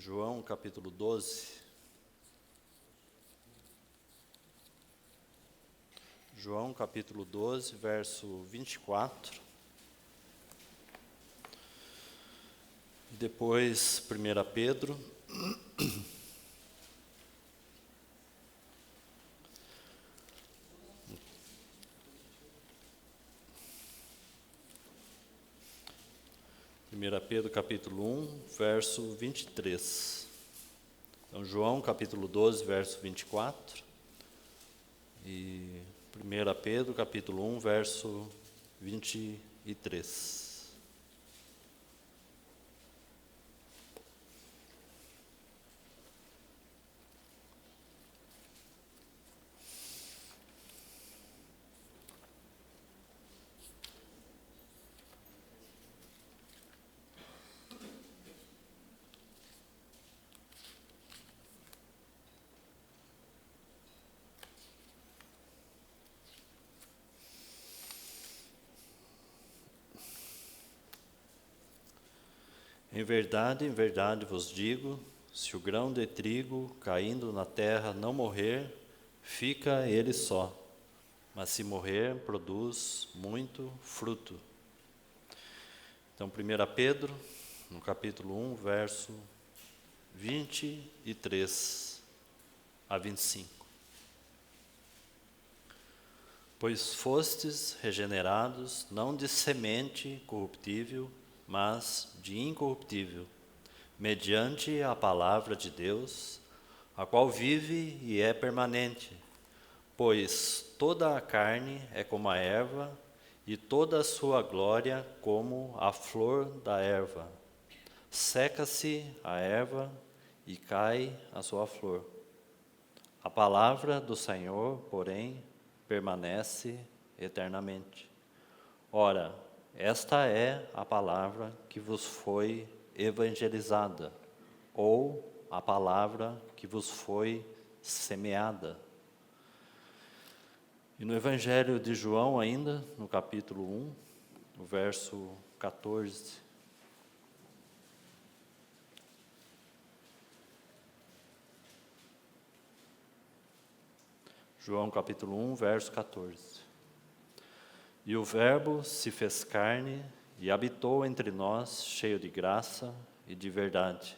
João capítulo 12. João capítulo 12, verso 24. Depois 1 Pedro. Primeira Pedro capítulo 1, verso 23. Então, João capítulo 12, verso 24. E 1 Pedro capítulo 1, verso 23. Em verdade vos digo, se o grão de trigo caindo na terra não morrer, fica ele só, mas se morrer, produz muito fruto. Então, 1 Pedro, no capítulo 1, verso 23 a 25. Pois fostes regenerados, não de semente corruptível, mas de incorruptível, mediante a palavra de Deus, a qual vive e é permanente. Pois toda a carne é como a erva, e toda a sua glória como a flor da erva. Seca-se a erva e cai a sua flor. A palavra do Senhor, porém, permanece eternamente. Ora, esta é a palavra que vos foi evangelizada, ou a palavra que vos foi semeada. E no Evangelho de João ainda, no capítulo 1, no verso 14. João capítulo 1, verso 14. E o Verbo se fez carne e habitou entre nós, cheio de graça e de verdade.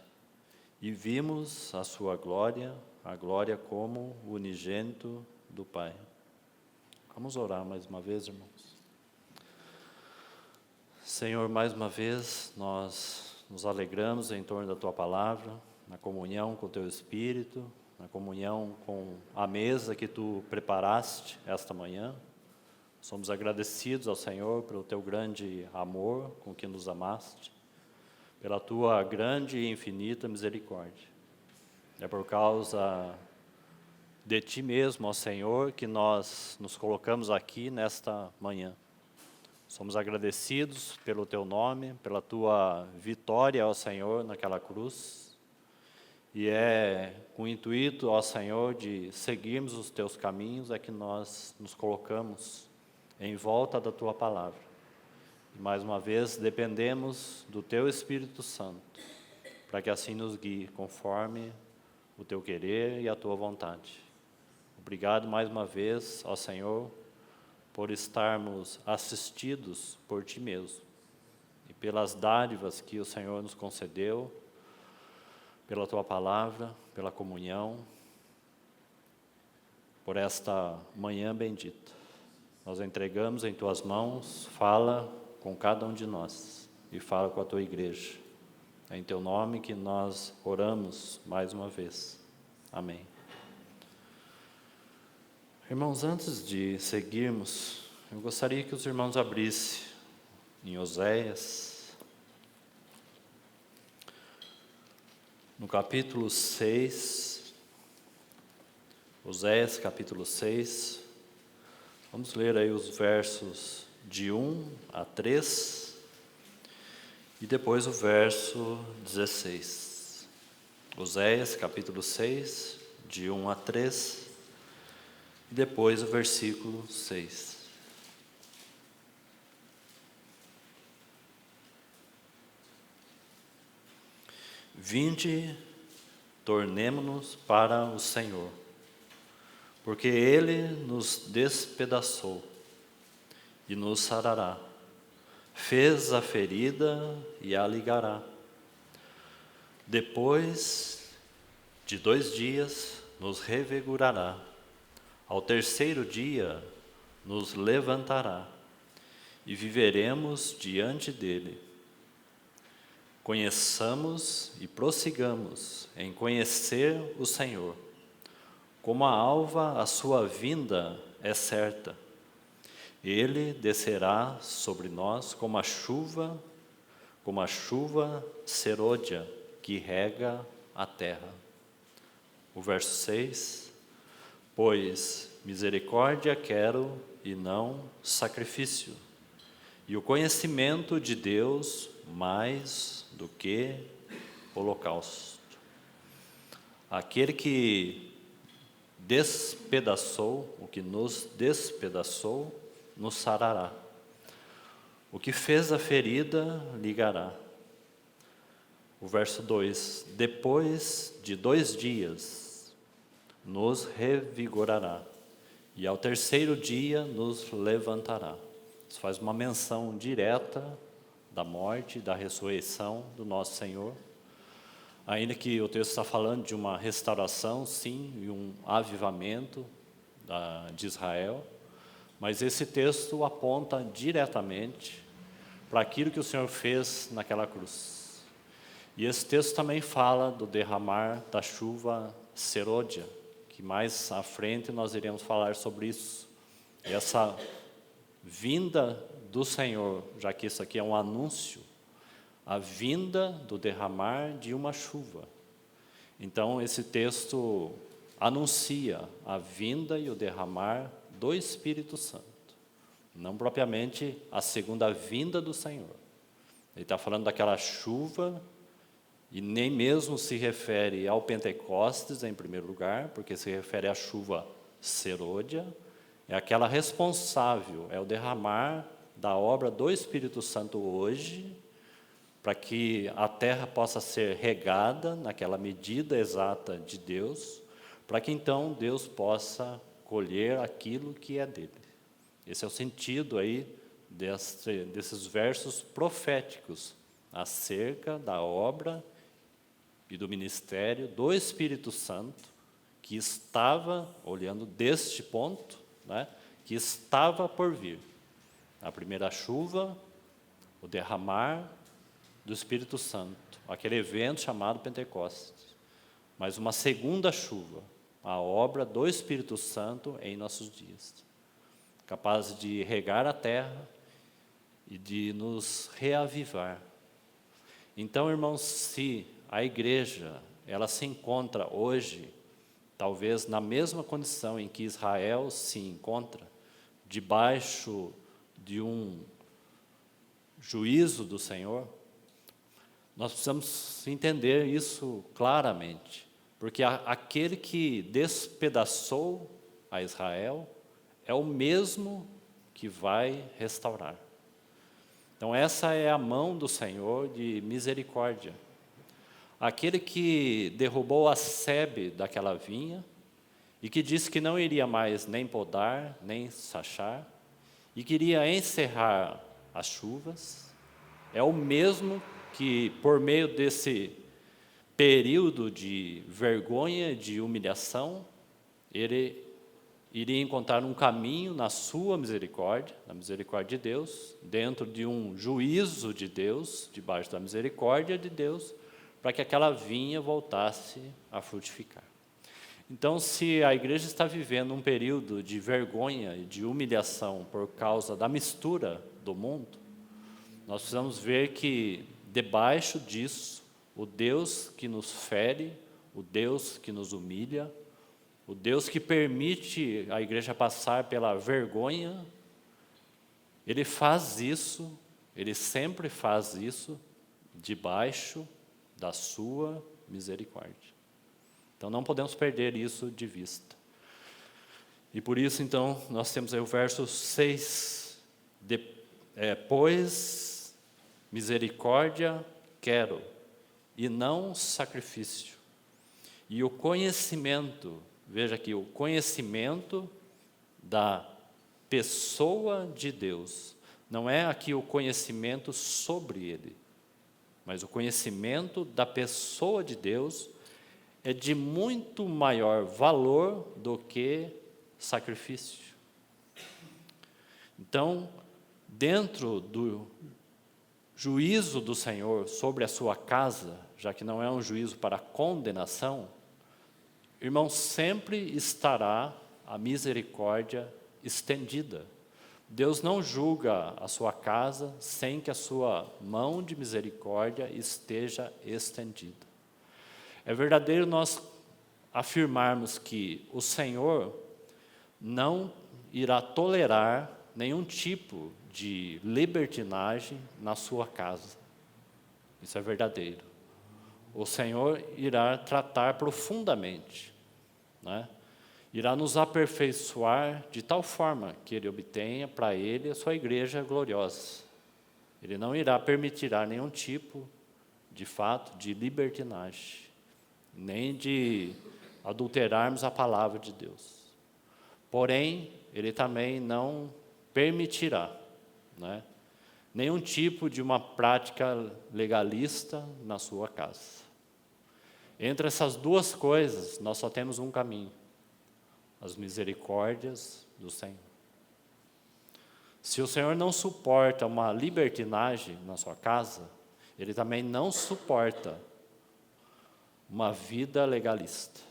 E vimos a sua glória, a glória como o unigênito do Pai. Vamos orar mais uma vez, irmãos. Senhor, mais uma vez nós nos alegramos em torno da Tua palavra, na comunhão com o Teu Espírito, na comunhão com a mesa que Tu preparaste esta manhã. Somos agradecidos ao Senhor pelo Teu grande amor com que nos amaste, pela Tua grande e infinita misericórdia. É por causa de Ti mesmo, ó Senhor, que nós nos colocamos aqui nesta manhã. Somos agradecidos pelo Teu nome, pela Tua vitória, ó Senhor, naquela cruz. E é com o intuito, ó Senhor, de seguirmos os Teus caminhos, é que nós nos colocamos em volta da Tua palavra. E mais uma vez, dependemos do Teu Espírito Santo, para que assim nos guie conforme o Teu querer e a Tua vontade. Obrigado mais uma vez, ó Senhor, por estarmos assistidos por Ti mesmo e pelas dádivas que o Senhor nos concedeu, pela Tua palavra, pela comunhão, por esta manhã bendita. Nós entregamos em Tuas mãos, fala com cada um de nós e fala com a Tua igreja. É em Teu nome que nós oramos mais uma vez. Amém. Irmãos, antes de seguirmos, eu gostaria que os irmãos abrissem em Oséias, no capítulo 6, Oséias capítulo 6, vamos ler aí os versos de 1 a 3 e depois o verso 16. Oséias capítulo 6, de 1 a 3 e depois o versículo 6. Vinde tornemo-nos para o Senhor, porque Ele nos despedaçou e nos sarará, fez a ferida e a ligará. Depois de 2 dias nos revigorará, ao terceiro dia nos levantará, e viveremos diante dele. Conheçamos e prossigamos em conhecer o Senhor. Como a alva, a sua vinda é certa. Ele descerá sobre nós como a chuva serôdia que rega a terra. O verso 6, pois misericórdia quero e não sacrifício, e o conhecimento de Deus mais do que holocausto. Aquele que despedaçou, o que nos despedaçou, nos sarará. O que fez a ferida, ligará. O verso 2, depois de 2 dias, nos revigorará, e ao terceiro dia nos levantará. Isso faz uma menção direta da morte, da ressurreição do nosso Senhor. Ainda que o texto está falando de uma restauração, sim, e um avivamento de Israel, mas esse texto aponta diretamente para aquilo que o Senhor fez naquela cruz. E esse texto também fala do derramar da chuva serôdia, que mais à frente nós iremos falar sobre isso. E essa vinda do Senhor, já que isso aqui é um anúncio, a vinda do derramar de uma chuva. Então, esse texto anuncia a vinda e o derramar do Espírito Santo, não propriamente a segunda vinda do Senhor. Ele está falando daquela chuva, e nem mesmo se refere ao Pentecostes em primeiro lugar, porque se refere à chuva serôdia, é aquela responsável, é o derramar da obra do Espírito Santo hoje, para que a terra possa ser regada naquela medida exata de Deus, para que então Deus possa colher aquilo que é dele. Esse é o sentido aí desses versos proféticos acerca da obra e do ministério do Espírito Santo, que estava, olhando deste ponto, né, que estava por vir. A primeira chuva, o derramar do Espírito Santo, aquele evento chamado Pentecostes, mas uma segunda chuva, a obra do Espírito Santo em nossos dias, capaz de regar a terra e de nos reavivar. Então, irmãos, se a igreja, ela se encontra hoje, talvez na mesma condição em que Israel se encontra, debaixo de um juízo do Senhor, nós precisamos entender isso claramente, porque aquele que despedaçou a Israel é o mesmo que vai restaurar. Então essa é a mão do Senhor de misericórdia. Aquele que derrubou a sebe daquela vinha e que disse que não iria mais nem podar, nem sachar, e queria encerrar as chuvas, é o mesmo que, por meio desse período de vergonha, de humilhação, ele iria encontrar um caminho na sua misericórdia, na misericórdia de Deus, dentro de um juízo de Deus, debaixo da misericórdia de Deus, para que aquela vinha voltasse a frutificar. Então, se a igreja está vivendo um período de vergonha e de humilhação por causa da mistura do mundo, nós precisamos ver que, debaixo disso, o Deus que nos fere, o Deus que nos humilha, o Deus que permite a igreja passar pela vergonha, Ele faz isso, Ele sempre faz isso, debaixo da sua misericórdia. Então não podemos perder isso de vista. E por isso, então, nós temos aí o verso 6, pois misericórdia quero, e não sacrifício, e o conhecimento, veja aqui, o conhecimento da pessoa de Deus. Não é aqui o conhecimento sobre Ele, mas o conhecimento da pessoa de Deus é de muito maior valor do que sacrifício. Então, dentro do juízo do Senhor sobre a sua casa, já que não é um juízo para condenação, irmão, sempre estará a misericórdia estendida. Deus não julga a sua casa sem que a sua mão de misericórdia esteja estendida. É verdadeiro nós afirmarmos que o Senhor não irá tolerar nenhum tipo de libertinagem na sua casa. Isso é verdadeiro. O Senhor irá tratar profundamente, né? Irá nos aperfeiçoar de tal forma que Ele obtenha para Ele a sua igreja gloriosa. Ele não irá permitir nenhum tipo, de fato, de libertinagem, nem de adulterarmos a palavra de Deus. Porém, Ele também não permitirá, né, nenhum tipo de uma prática legalista na sua casa. Entre essas duas coisas, nós só temos um caminho: as misericórdias do Senhor. Se o Senhor não suporta uma libertinagem na sua casa, Ele também não suporta uma vida legalista.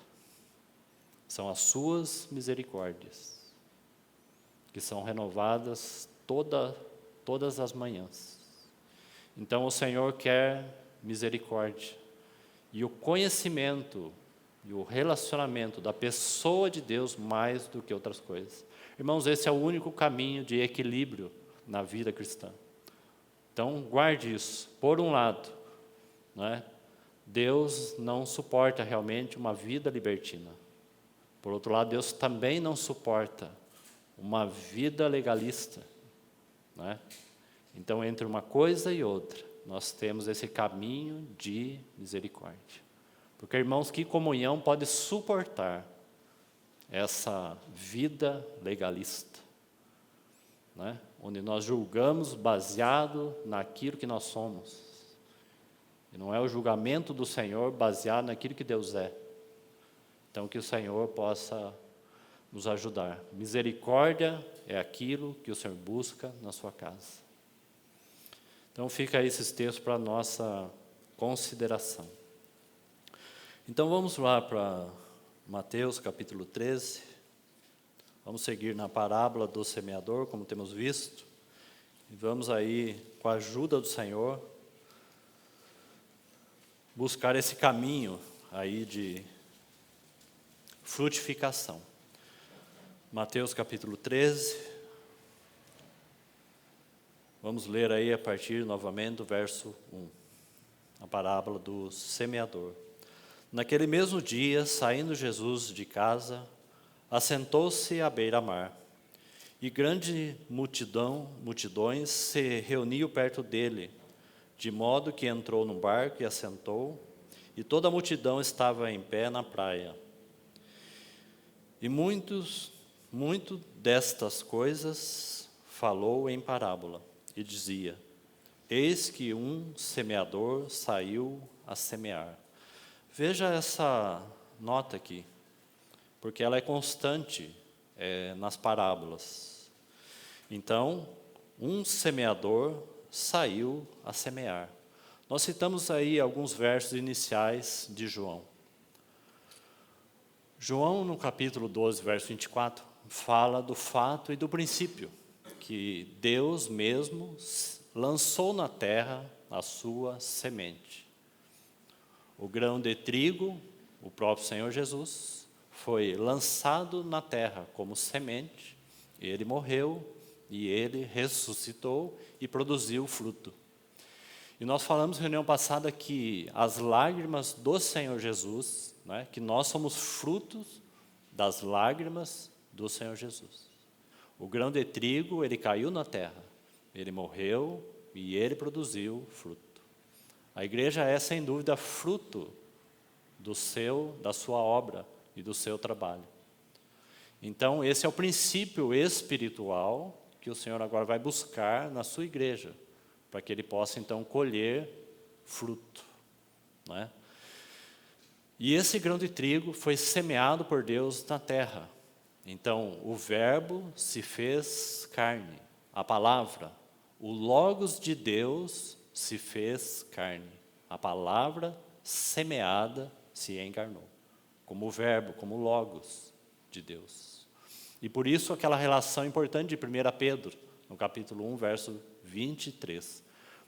São as suas misericórdias, que são renovadas todas as manhãs. Então o Senhor quer misericórdia. E o conhecimento e o relacionamento da pessoa de Deus mais do que outras coisas. Irmãos, esse é o único caminho de equilíbrio na vida cristã. Então, guarde isso. Por um lado, né, Deus não suporta realmente uma vida libertina. Por outro lado, Deus também não suporta uma vida legalista, né? Então, entre uma coisa e outra, nós temos esse caminho de misericórdia. Porque, irmãos, que comunhão pode suportar essa vida legalista, né? Onde nós julgamos baseado naquilo que nós somos. E não é o julgamento do Senhor baseado naquilo que Deus é. Então, que o Senhor possa nos ajudar. Misericórdia é aquilo que o Senhor busca na sua casa. Então, fica aí esses textos para a nossa consideração. Então, vamos lá para Mateus, capítulo 13. Vamos seguir na parábola do semeador, como temos visto. E vamos aí, com a ajuda do Senhor, buscar esse caminho aí de frutificação. Mateus, capítulo 13. Vamos ler aí a partir novamente do verso 1. A parábola do semeador. Naquele mesmo dia, saindo Jesus de casa, assentou-se à beira-mar, e grande multidões se reuniam perto dele, de modo que entrou no barco e assentou, e toda a multidão estava em pé na praia. E muito destas coisas falou em parábola, e dizia: eis que um semeador saiu a semear. Veja essa nota aqui, porque ela é constante nas parábolas. Então, um semeador saiu a semear. Nós citamos aí alguns versos iniciais de João. João, no capítulo 12, verso 24, fala do fato e do princípio, que Deus mesmo lançou na terra a sua semente. O grão de trigo, o próprio Senhor Jesus, foi lançado na terra como semente, ele morreu e ele ressuscitou e produziu fruto. E nós falamos na reunião passada que as lágrimas do Senhor Jesus, né, que nós somos frutos das lágrimas do Senhor Jesus. O grão de trigo, ele caiu na terra, ele morreu e ele produziu fruto. A igreja é, sem dúvida, fruto da sua obra e do seu trabalho. Então, esse é o princípio espiritual que o Senhor agora vai buscar na sua igreja, para que ele possa, então, colher fruto, não é? E esse grão de trigo foi semeado por Deus na terra. Então, o Verbo se fez carne, a palavra, o Logos de Deus se fez carne, a palavra semeada se encarnou, como o Verbo, como o Logos de Deus. E por isso aquela relação importante de 1 Pedro, no capítulo 1, verso 23.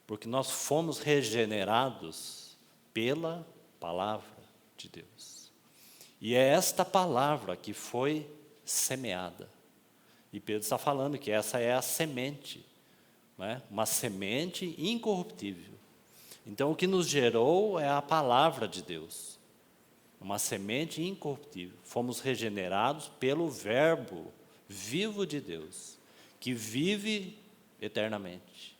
Porque nós fomos regenerados pela palavra de Deus. E é esta palavra que foi semeada. E Pedro está falando que essa é a semente, né? Uma semente incorruptível. Então o que nos gerou é a palavra de Deus. Uma semente incorruptível. Fomos regenerados pelo Verbo vivo de Deus, que vive eternamente.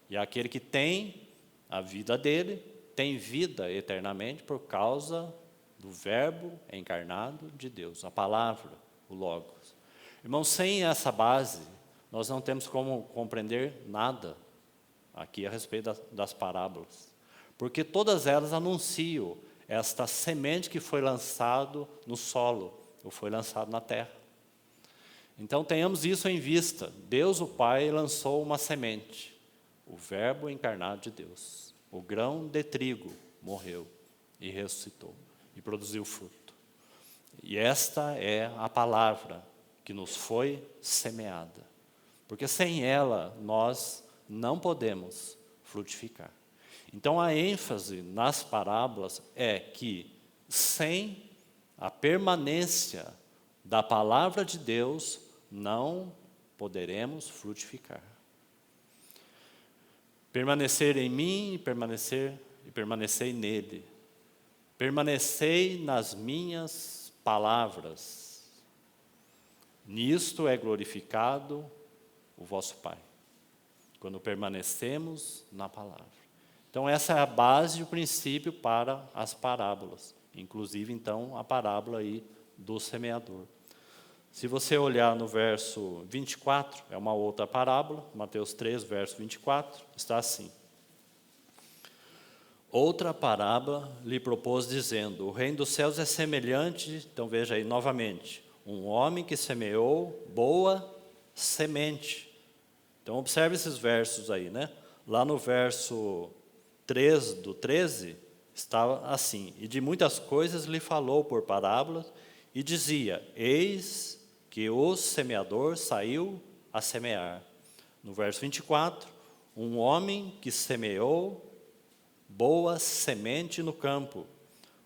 E aquele que tem a vida dele, tem vida eternamente por causa do Verbo encarnado de Deus, a palavra, o Logos. Irmãos, sem essa base, nós não temos como compreender nada aqui a respeito das parábolas. Porque todas elas anunciam esta semente que foi lançado no solo, ou foi lançado na terra. Então tenhamos isso em vista. Deus, o Pai, lançou uma semente, o Verbo encarnado de Deus. O grão de trigo morreu e ressuscitou e produziu fruto. E esta é a palavra que nos foi semeada. Porque sem ela nós não podemos frutificar. Então a ênfase nas parábolas é que sem a permanência da palavra de Deus não poderemos frutificar. Permanecer em mim e permanecer nele. Permanecei nas minhas palavras. Nisto é glorificado o vosso Pai, quando permanecemos na palavra. Então essa é a base e o princípio para as parábolas. Inclusive, então, a parábola aí do semeador. Se você olhar no verso 24, é uma outra parábola, Mateus 3, verso 24, está assim. Outra parábola lhe propôs dizendo, o reino dos céus é semelhante, então veja aí novamente, um homem que semeou boa semente. Então observe esses versos aí, né? Lá no verso 3 do 13, estava assim, e de muitas coisas lhe falou por parábolas, e dizia, eis que o semeador saiu a semear. No verso 24, um homem que semeou boa semente no campo.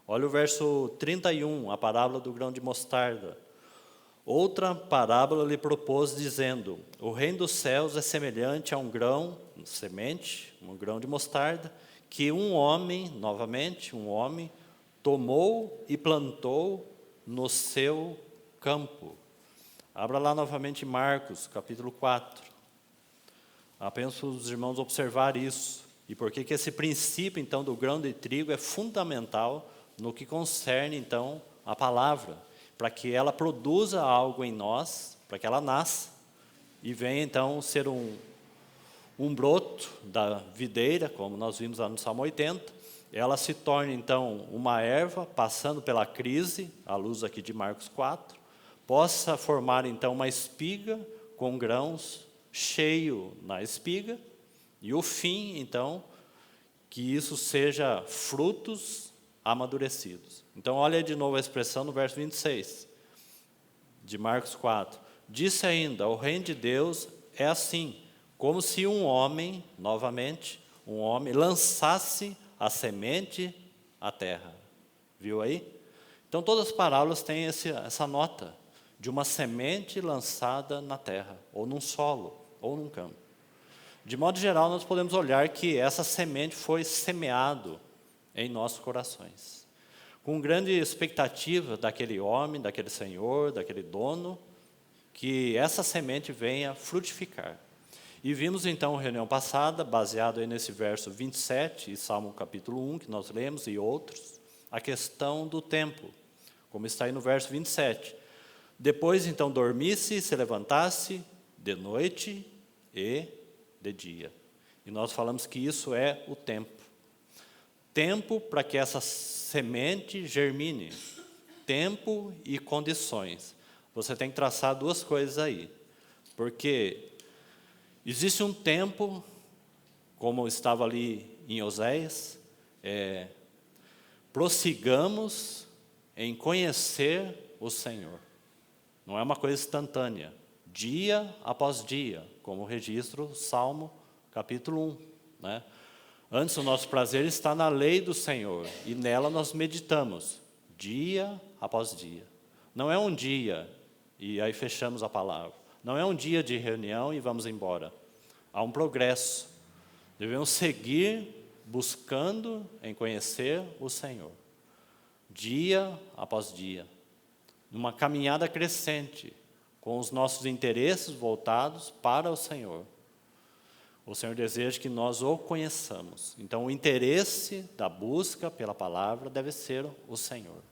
Olha o verso 31, a parábola do grão de mostarda. Outra parábola lhe propôs, dizendo, o reino dos céus é semelhante a um grão, semente, um grão de mostarda, que um homem, novamente, um homem, tomou e plantou no seu campo. Abra lá novamente Marcos, capítulo 4. Apenas para os irmãos observar isso. E por que esse princípio, então, do grão de trigo é fundamental no que concerne, então, a palavra. Para que ela produza algo em nós, para que ela nasça. E venha, então, ser um broto da videira, como nós vimos lá no Salmo 80. Ela se torne, então, uma erva, passando pela crise, à luz aqui de Marcos 4. Possa formar, então, uma espiga com grãos cheio na espiga, e o fim, então, que isso seja frutos amadurecidos. Então, olha de novo a expressão no verso 26, de Marcos 4. Disse ainda, o reino de Deus é assim, como se um homem, novamente, um homem lançasse a semente à terra. Viu aí? Então, todas as parábolas têm essa nota, de uma semente lançada na terra, ou num solo, ou num campo. De modo geral, nós podemos olhar que essa semente foi semeado em nossos corações. Com grande expectativa daquele homem, daquele senhor, daquele dono, que essa semente venha frutificar. E vimos então, na reunião passada, baseado aí nesse verso 27, e Salmo capítulo 1, que nós lemos, e outros, a questão do tempo, como está aí no verso 27. Depois, então, dormisse e se levantasse de noite e de dia. E nós falamos que isso é o tempo. Tempo para que essa semente germine. Tempo e condições. Você tem que traçar duas coisas aí. Porque existe um tempo, como estava ali em Oséias, prossigamos em conhecer o Senhor. Não é uma coisa instantânea. Dia após dia, como registra o Salmo capítulo 1. Né? Antes, o nosso prazer está na lei do Senhor, e nela nós meditamos, dia após dia. Não é um dia, e aí fechamos a palavra. Não é um dia de reunião e vamos embora. Há um progresso. Devemos seguir buscando em conhecer o Senhor. Dia após dia. Numa caminhada crescente, com os nossos interesses voltados para o Senhor. O Senhor deseja que nós o conheçamos. Então, o interesse da busca pela palavra deve ser o Senhor.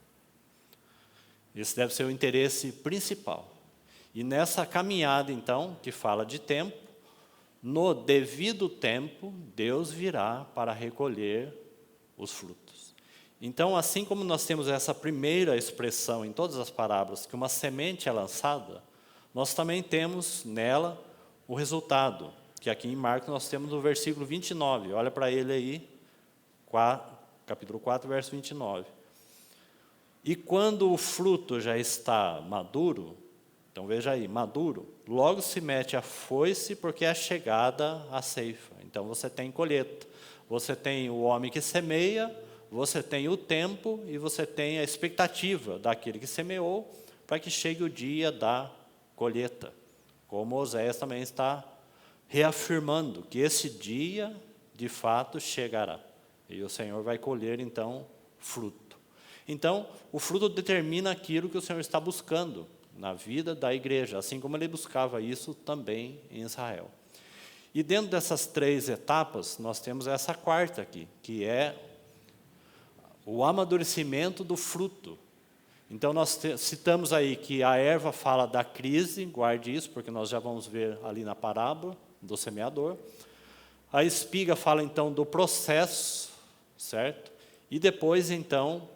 Esse deve ser o interesse principal. E nessa caminhada, então, que fala de tempo, no devido tempo, Deus virá para recolher os frutos. Então, assim como nós temos essa primeira expressão em todas as parábolas, que uma semente é lançada, nós também temos nela o resultado, que aqui em Marcos nós temos no versículo 29. Olha para ele aí, capítulo 4, verso 29. E quando o fruto já está maduro, então veja aí, maduro, logo se mete a foice, porque é chegada a ceifa. Então você tem colheita, você tem o homem que semeia, você tem o tempo e você tem a expectativa daquele que semeou para que chegue o dia da colheita. Como Oséias também está reafirmando que esse dia, de fato, chegará. E o Senhor vai colher, então, fruto. Então, o fruto determina aquilo que o Senhor está buscando na vida da igreja, assim como ele buscava isso também em Israel. E dentro dessas três etapas, nós temos essa quarta aqui, que é o amadurecimento do fruto. Então, nós citamos aí que a erva fala da crise, guarde isso, porque nós já vamos ver ali na parábola do semeador. A espiga fala, então, do processo, certo? E depois, então,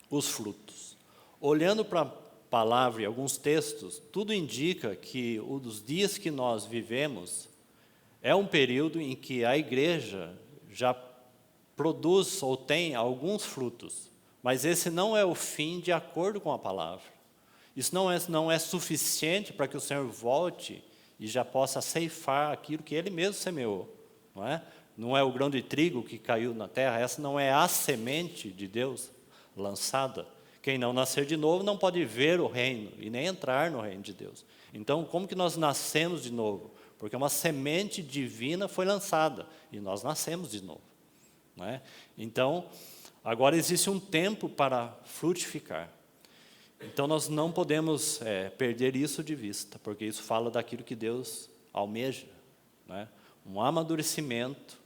os frutos. Olhando para a palavra e alguns textos, tudo indica que os dias que nós vivemos é um período em que a igreja já produz ou tem alguns frutos, mas esse não é o fim de acordo com a palavra. Isso não é suficiente para que o Senhor volte e já possa ceifar aquilo que Ele mesmo semeou. Não é? Não é o grão de trigo que caiu na terra, essa não é a semente de Deus lançada. Quem não nascer de novo não pode ver o reino e nem entrar no reino de Deus. Então, como que nós nascemos de novo? Porque uma semente divina foi lançada e nós nascemos de novo. Não é? Então, agora existe um tempo para frutificar. Então, nós não podemos perder isso de vista, porque isso fala daquilo que Deus almeja. Não é? Um amadurecimento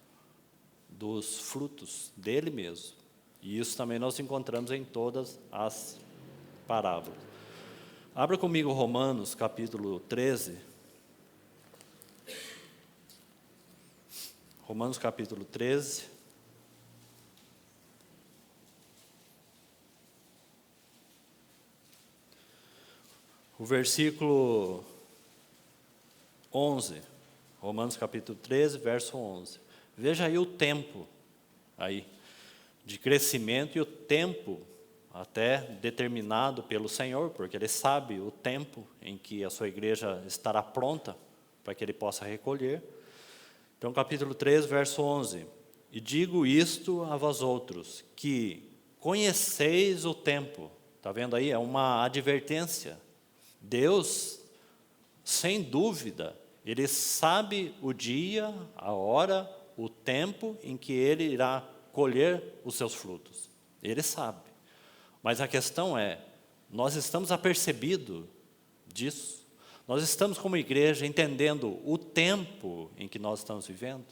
dos frutos dele mesmo. E isso também nós encontramos em todas as parábolas. Abra comigo Romanos, capítulo 13. Romanos, capítulo 13. O versículo 11. Romanos, capítulo 13, verso 11. Veja aí o tempo aí de crescimento e o tempo até determinado pelo Senhor, porque Ele sabe o tempo em que a sua igreja estará pronta para que Ele possa recolher. Então, capítulo 13, verso 11. E digo isto a vós outros, que conheceis o tempo. Está vendo aí? É uma advertência. Deus, sem dúvida, Ele sabe o dia, a hora, o tempo em que Ele irá colher os seus frutos. Ele sabe. Mas a questão é, nós estamos apercebidos disso? Nós estamos como igreja entendendo o tempo em que nós estamos vivendo?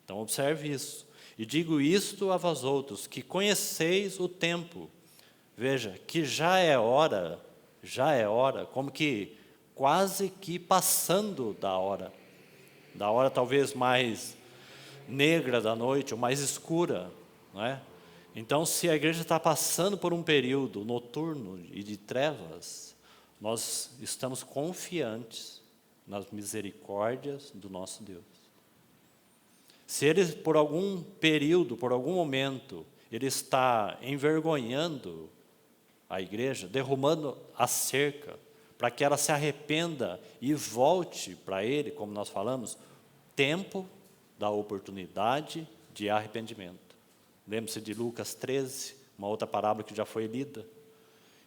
Então observe isso. E digo isto a vós outros, que conheceis o tempo. Veja, que já é hora, como que quase que passando da hora talvez mais negra da noite, ou mais escura, não é? Então, se a igreja está passando por um período noturno e de trevas, nós estamos confiantes nas misericórdias do nosso Deus. Se ele, por algum período, por algum momento, ele está envergonhando a igreja, derrubando a cerca, para que ela se arrependa e volte para ele, como nós falamos, tempo da oportunidade de arrependimento. Lembre-se de Lucas 13, uma outra parábola que já foi lida.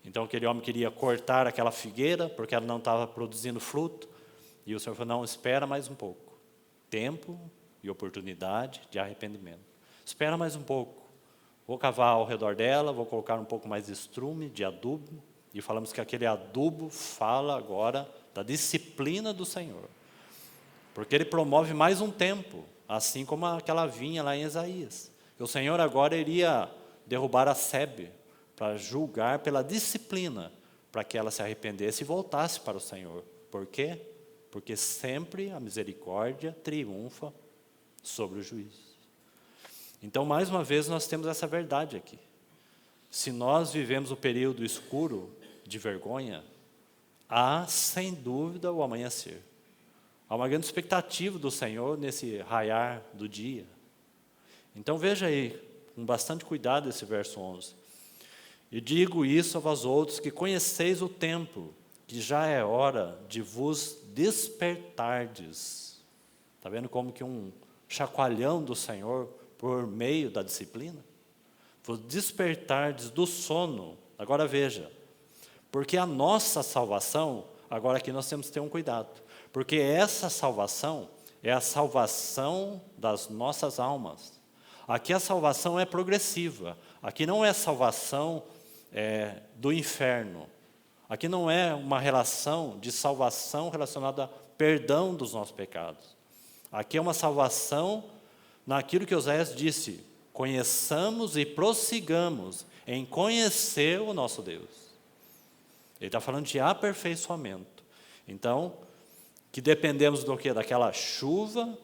Então aquele homem queria cortar aquela figueira, porque ela não estava produzindo fruto, e o Senhor falou, não, espera mais um pouco. Tempo e oportunidade de arrependimento. Espera mais um pouco. Vou cavar ao redor dela, vou colocar um pouco mais de estrume, de adubo, e falamos que aquele adubo fala agora da disciplina do Senhor. Porque ele promove mais um tempo, assim como aquela vinha lá em Isaías. O Senhor agora iria derrubar a sebe, para julgar pela disciplina, para que ela se arrependesse e voltasse para o Senhor. Por quê? Porque sempre a misericórdia triunfa sobre o juízo. Então, mais uma vez, nós temos essa verdade aqui. Se nós vivemos o período escuro de vergonha, há, sem dúvida, o amanhecer. Há uma grande expectativa do Senhor nesse raiar do dia. Então, veja aí, com bastante cuidado, esse verso 11. E digo isso a vós outros, que conheceis o tempo, que já é hora de vos despertardes. Está vendo como que um chacoalhão do Senhor por meio da disciplina? Vos despertardes do sono. Agora veja, porque a nossa salvação, agora aqui nós temos que ter um cuidado, porque essa salvação é a salvação das nossas almas. Aqui a salvação é progressiva, aqui não é salvação do inferno, aqui não é uma relação de salvação relacionada a perdão dos nossos pecados. Aqui é uma salvação naquilo que Oséias disse, conheçamos e prossigamos em conhecer o nosso Deus. Ele está falando de aperfeiçoamento. Então, que dependemos do quê? Daquela chuva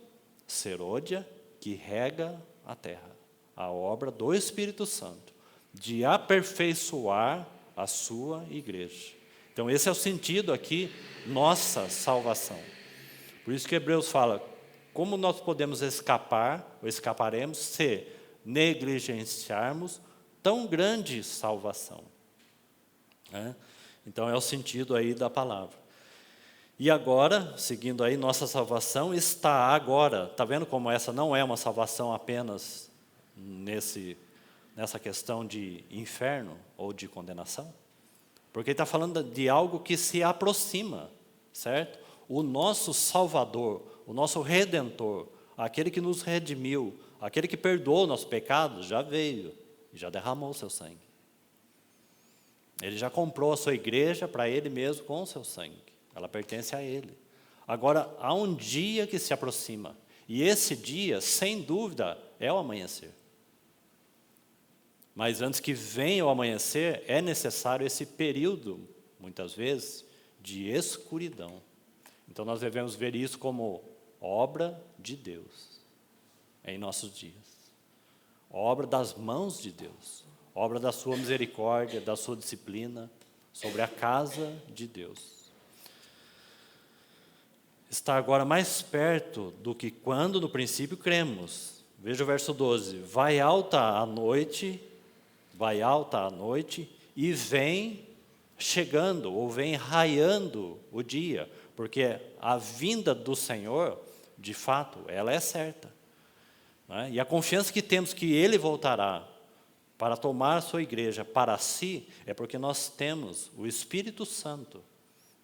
serôdia que rega a terra. A obra do Espírito Santo, de aperfeiçoar a sua igreja. Então, esse é o sentido aqui, nossa salvação. Por isso que Hebreus fala, como nós podemos escapar, ou escaparemos, se negligenciarmos tão grande salvação. Então, é o sentido aí da palavra. E agora, seguindo aí, nossa salvação está agora. Está vendo como essa não é uma salvação apenas nessa questão de inferno ou de condenação? Porque ele está falando de algo que se aproxima, certo? O nosso Salvador, o nosso Redentor, aquele que nos redimiu, aquele que perdoou nossos pecados, já veio e já derramou o seu sangue. Ele já comprou a sua igreja para ele mesmo com o seu sangue. Ela pertence a ele. Agora, há um dia que se aproxima. E esse dia, sem dúvida, é o amanhecer. Mas antes que venha o amanhecer, é necessário esse período, muitas vezes, de escuridão. Então, nós devemos ver isso como obra de Deus em nossos dias. Obra das mãos de Deus. Obra da sua misericórdia, da sua disciplina sobre a casa de Deus. Está agora mais perto do que quando no princípio cremos. Veja o verso 12. Vai alta a noite e vem chegando, ou vem raiando o dia, porque a vinda do Senhor, de fato, ela é certa. Né? E a confiança que temos que Ele voltará para tomar a sua igreja para si, é porque nós temos o Espírito Santo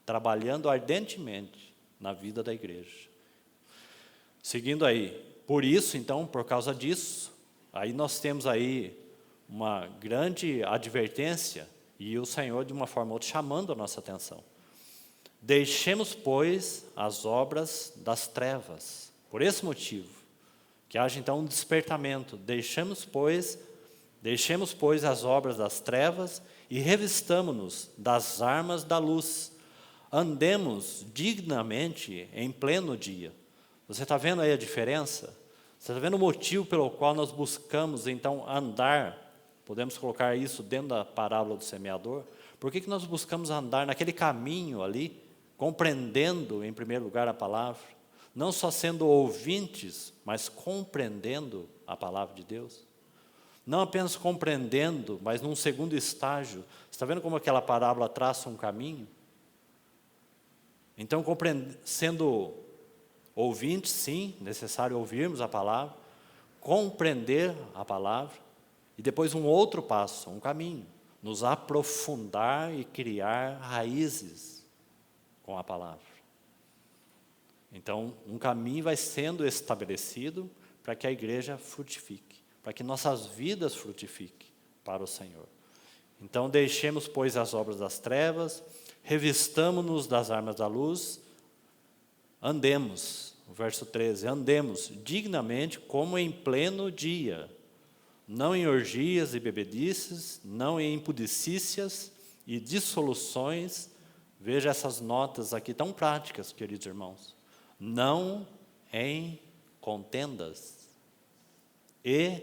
trabalhando ardentemente na vida da igreja. Seguindo aí, por isso, então, por causa disso, aí nós temos aí uma grande advertência e o Senhor, de uma forma ou outra, chamando a nossa atenção. Deixemos, pois, as obras das trevas. Por esse motivo, Que haja então um despertamento. Deixemos, pois, as obras das trevas e revistamo-nos das armas da luz. Andemos dignamente em pleno dia. Você está vendo aí a diferença? Você está vendo o motivo pelo qual nós buscamos, então, andar? Podemos colocar isso dentro da parábola do semeador? Por que nós buscamos andar naquele caminho ali, compreendendo, em primeiro lugar, a palavra? Não só sendo ouvintes, mas compreendendo a palavra de Deus. Não apenas compreendendo, mas num segundo estágio. Você está vendo como aquela parábola traça um caminho? Então, sendo ouvintes, sim, necessário ouvirmos a palavra, compreender a palavra, e depois um outro passo, um caminho, nos aprofundar e criar raízes com a palavra. Então, um caminho vai sendo estabelecido para que a igreja frutifique, para que nossas vidas frutifiquem para o Senhor. Então, deixemos, pois, as obras das trevas, revistamo-nos das armas da luz, andemos, o verso 13, andemos dignamente como em pleno dia, não em orgias e bebedices, não em impudicícias e dissoluções. Veja essas notas aqui tão práticas, queridos irmãos. Não em contendas e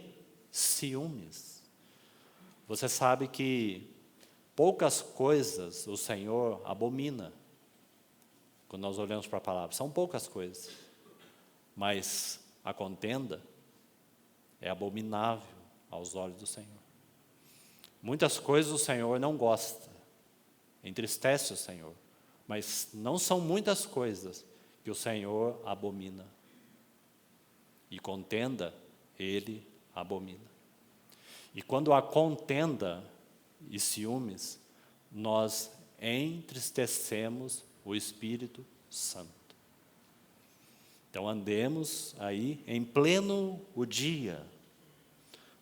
ciúmes. Você sabe que poucas coisas o Senhor abomina, quando nós olhamos para a palavra. São poucas coisas, mas a contenda é abominável aos olhos do Senhor. Muitas coisas o Senhor não gosta, entristece o Senhor, mas não são muitas coisas que o Senhor abomina. E contenda, Ele abomina. E quando há contenda e ciúmes, nós entristecemos o Espírito Santo. Então andemos aí em pleno o dia,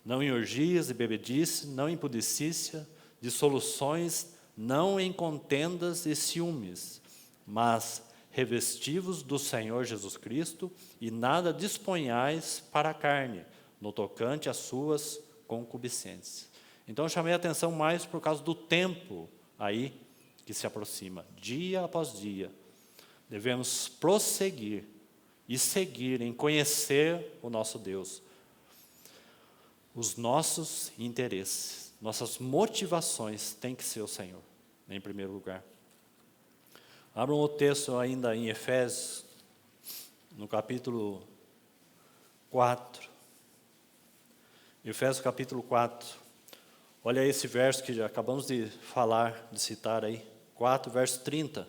não em orgias e bebedice, não em pudicícia, dissoluções, não em contendas e ciúmes, mas revestivos do Senhor Jesus Cristo e nada disponhais para a carne, no tocante às suas concupiscências. Então eu chamei a atenção mais por causa do tempo aí que se aproxima, dia após dia. Devemos prosseguir e seguir em conhecer o nosso Deus, os nossos interesses, nossas motivações têm que ser o Senhor, em primeiro lugar. Abram o texto ainda em Efésios, no capítulo 4. Efésios capítulo 4. Olha esse verso que já acabamos de falar, de citar aí. 4, verso 30.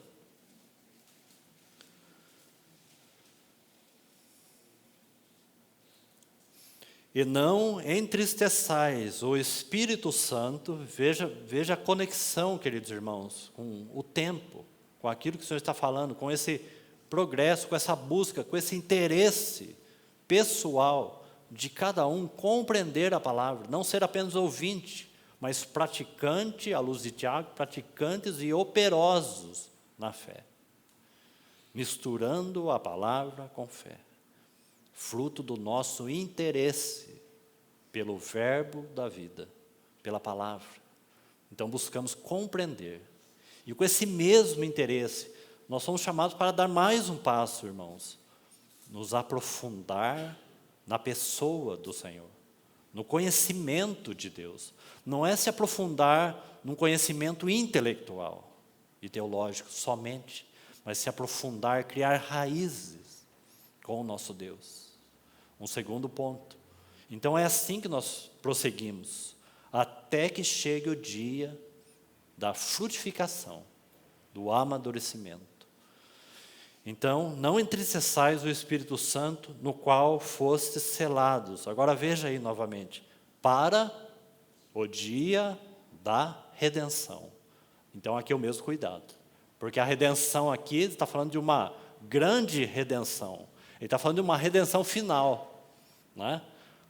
E não entristeçais o Espírito Santo, veja a conexão, queridos irmãos, com o tempo, com aquilo que o Senhor está falando, com esse progresso, com essa busca, com esse interesse pessoal de cada um compreender a palavra, não ser apenas ouvinte, mas praticante, à luz de Tiago, praticantes e operosos na fé, misturando a palavra com fé, fruto do nosso interesse pelo verbo da vida, pela palavra. Então buscamos compreender, e com esse mesmo interesse, nós somos chamados para dar mais um passo, irmãos, nos aprofundar na pessoa do Senhor, no conhecimento de Deus. Não é se aprofundar num conhecimento intelectual e teológico somente, mas se aprofundar, criar raízes com o nosso Deus. Um segundo ponto. Então é assim que nós prosseguimos, até que chegue o dia da frutificação, do amadurecimento. Então, não entristeçais o Espírito Santo, no qual fostes selados. Agora veja aí novamente, para o dia da redenção. Então aqui é o mesmo cuidado, porque a redenção aqui está falando de uma grande redenção. Ele está falando de uma redenção final, né?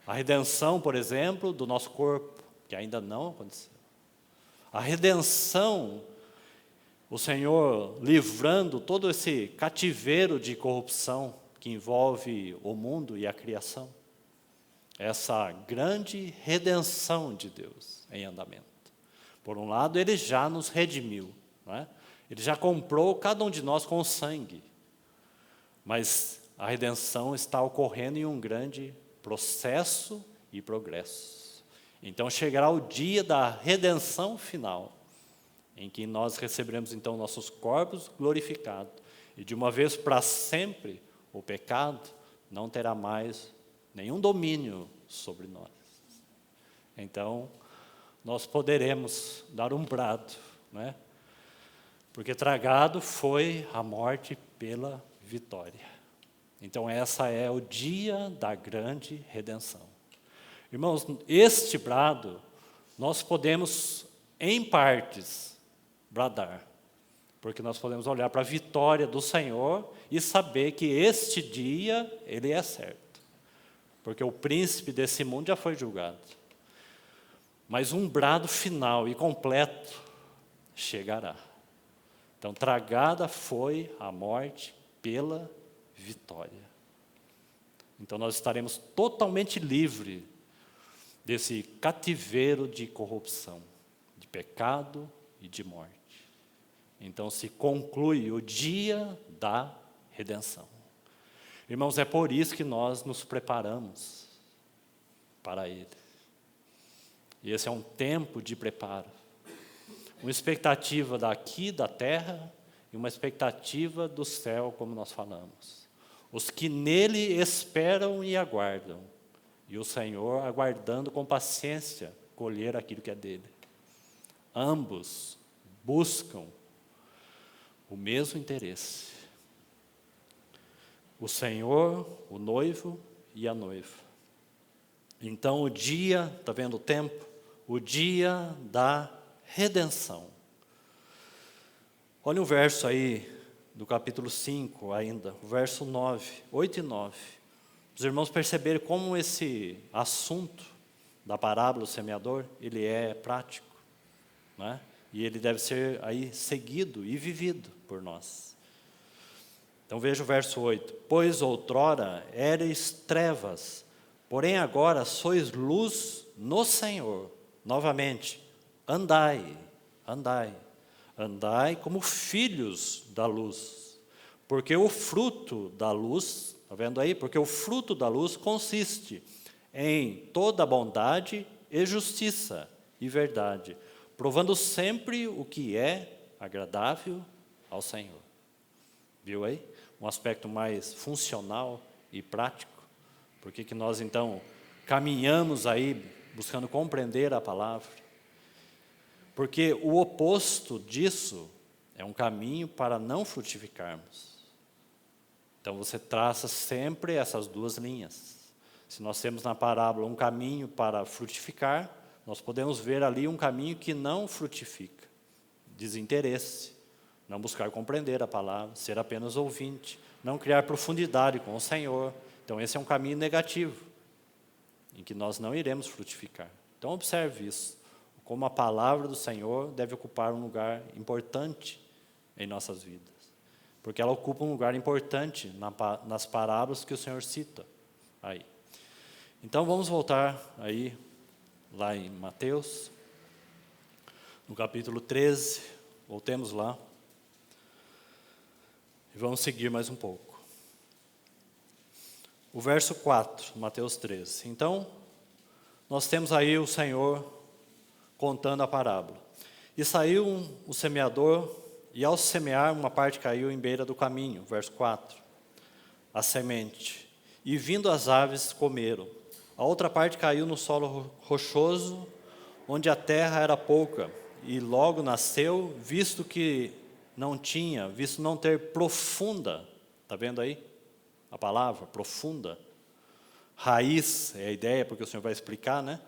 A redenção, por exemplo, do nosso corpo, que ainda não aconteceu. A redenção, o Senhor livrando todo esse cativeiro de corrupção que envolve o mundo e a criação. essa grande redenção de Deus em andamento. Por um lado, Ele já nos redimiu, não é? Ele já comprou cada um de nós com sangue. Mas a redenção está ocorrendo em um grande processo e progresso. Então chegará o dia da redenção final, em que nós receberemos então nossos corpos glorificados. E de uma vez para sempre, o pecado não terá mais nenhum domínio sobre nós. Então, nós poderemos dar um brado, né? Porque tragado foi a morte pela vitória. Então, essa é o dia da grande redenção. Irmãos, este brado, nós podemos, em partes, bradar. Porque nós podemos olhar para a vitória do Senhor e saber que este dia, ele é certo. Porque o príncipe desse mundo já foi julgado. Mas um brado final e completo chegará. Então, tragada foi a morte pela vitória. Então, nós estaremos totalmente livres desse cativeiro de corrupção, de pecado e de morte. Então, se conclui o dia da redenção. Irmãos, é por isso que nós nos preparamos para Ele. E esse é um tempo de preparo. Uma expectativa daqui, da terra, e uma expectativa do céu, como nós falamos. Os que nele esperam e aguardam. E o Senhor aguardando com paciência colher aquilo que é dele. Ambos buscam o mesmo interesse. O Senhor, o noivo e a noiva. Então o dia, está vendo o tempo? O dia da redenção. Olha o verso aí do capítulo 5 ainda, o verso 9, 8 e 9. Os irmãos perceberam como esse assunto da parábola do semeador, ele é prático, né? E ele deve ser aí seguido e vivido por nós. Então veja o verso 8. Pois outrora erais trevas, porém agora sois luz no Senhor. Novamente, andai como filhos da luz. Porque o fruto da luz, está vendo aí? Porque o fruto da luz consiste em toda bondade e justiça e verdade, provando sempre o que é agradável ao Senhor. Viu aí? Um aspecto mais funcional e prático. Por que nós, então, caminhamos aí buscando compreender a palavra? Porque o oposto disso é um caminho para não frutificarmos. Então, você traça sempre essas duas linhas. Se nós temos na parábola um caminho para frutificar, nós podemos ver ali um caminho que não frutifica. Desinteresse, não buscar compreender a palavra, ser apenas ouvinte, não criar profundidade com o Senhor. Então, esse é um caminho negativo, em que nós não iremos frutificar. Então, observe isso, como a palavra do Senhor deve ocupar um lugar importante em nossas vidas. Porque ela ocupa um lugar importante nas parábolas que o Senhor cita aí. Então, vamos voltar aí, lá em Mateus, no capítulo 13, voltemos lá, e vamos seguir mais um pouco. O verso 4, Mateus 13. Então, nós temos aí o Senhor contando a parábola. E saiu o semeador, e ao semear, uma parte caiu em beira do caminho, verso 4, a semente. E vindo as aves comeram. A outra parte caiu no solo rochoso, onde a terra era pouca, e logo nasceu, visto não ter profunda, está vendo aí? A palavra, profunda. Raiz é a ideia, porque o Senhor vai explicar, né?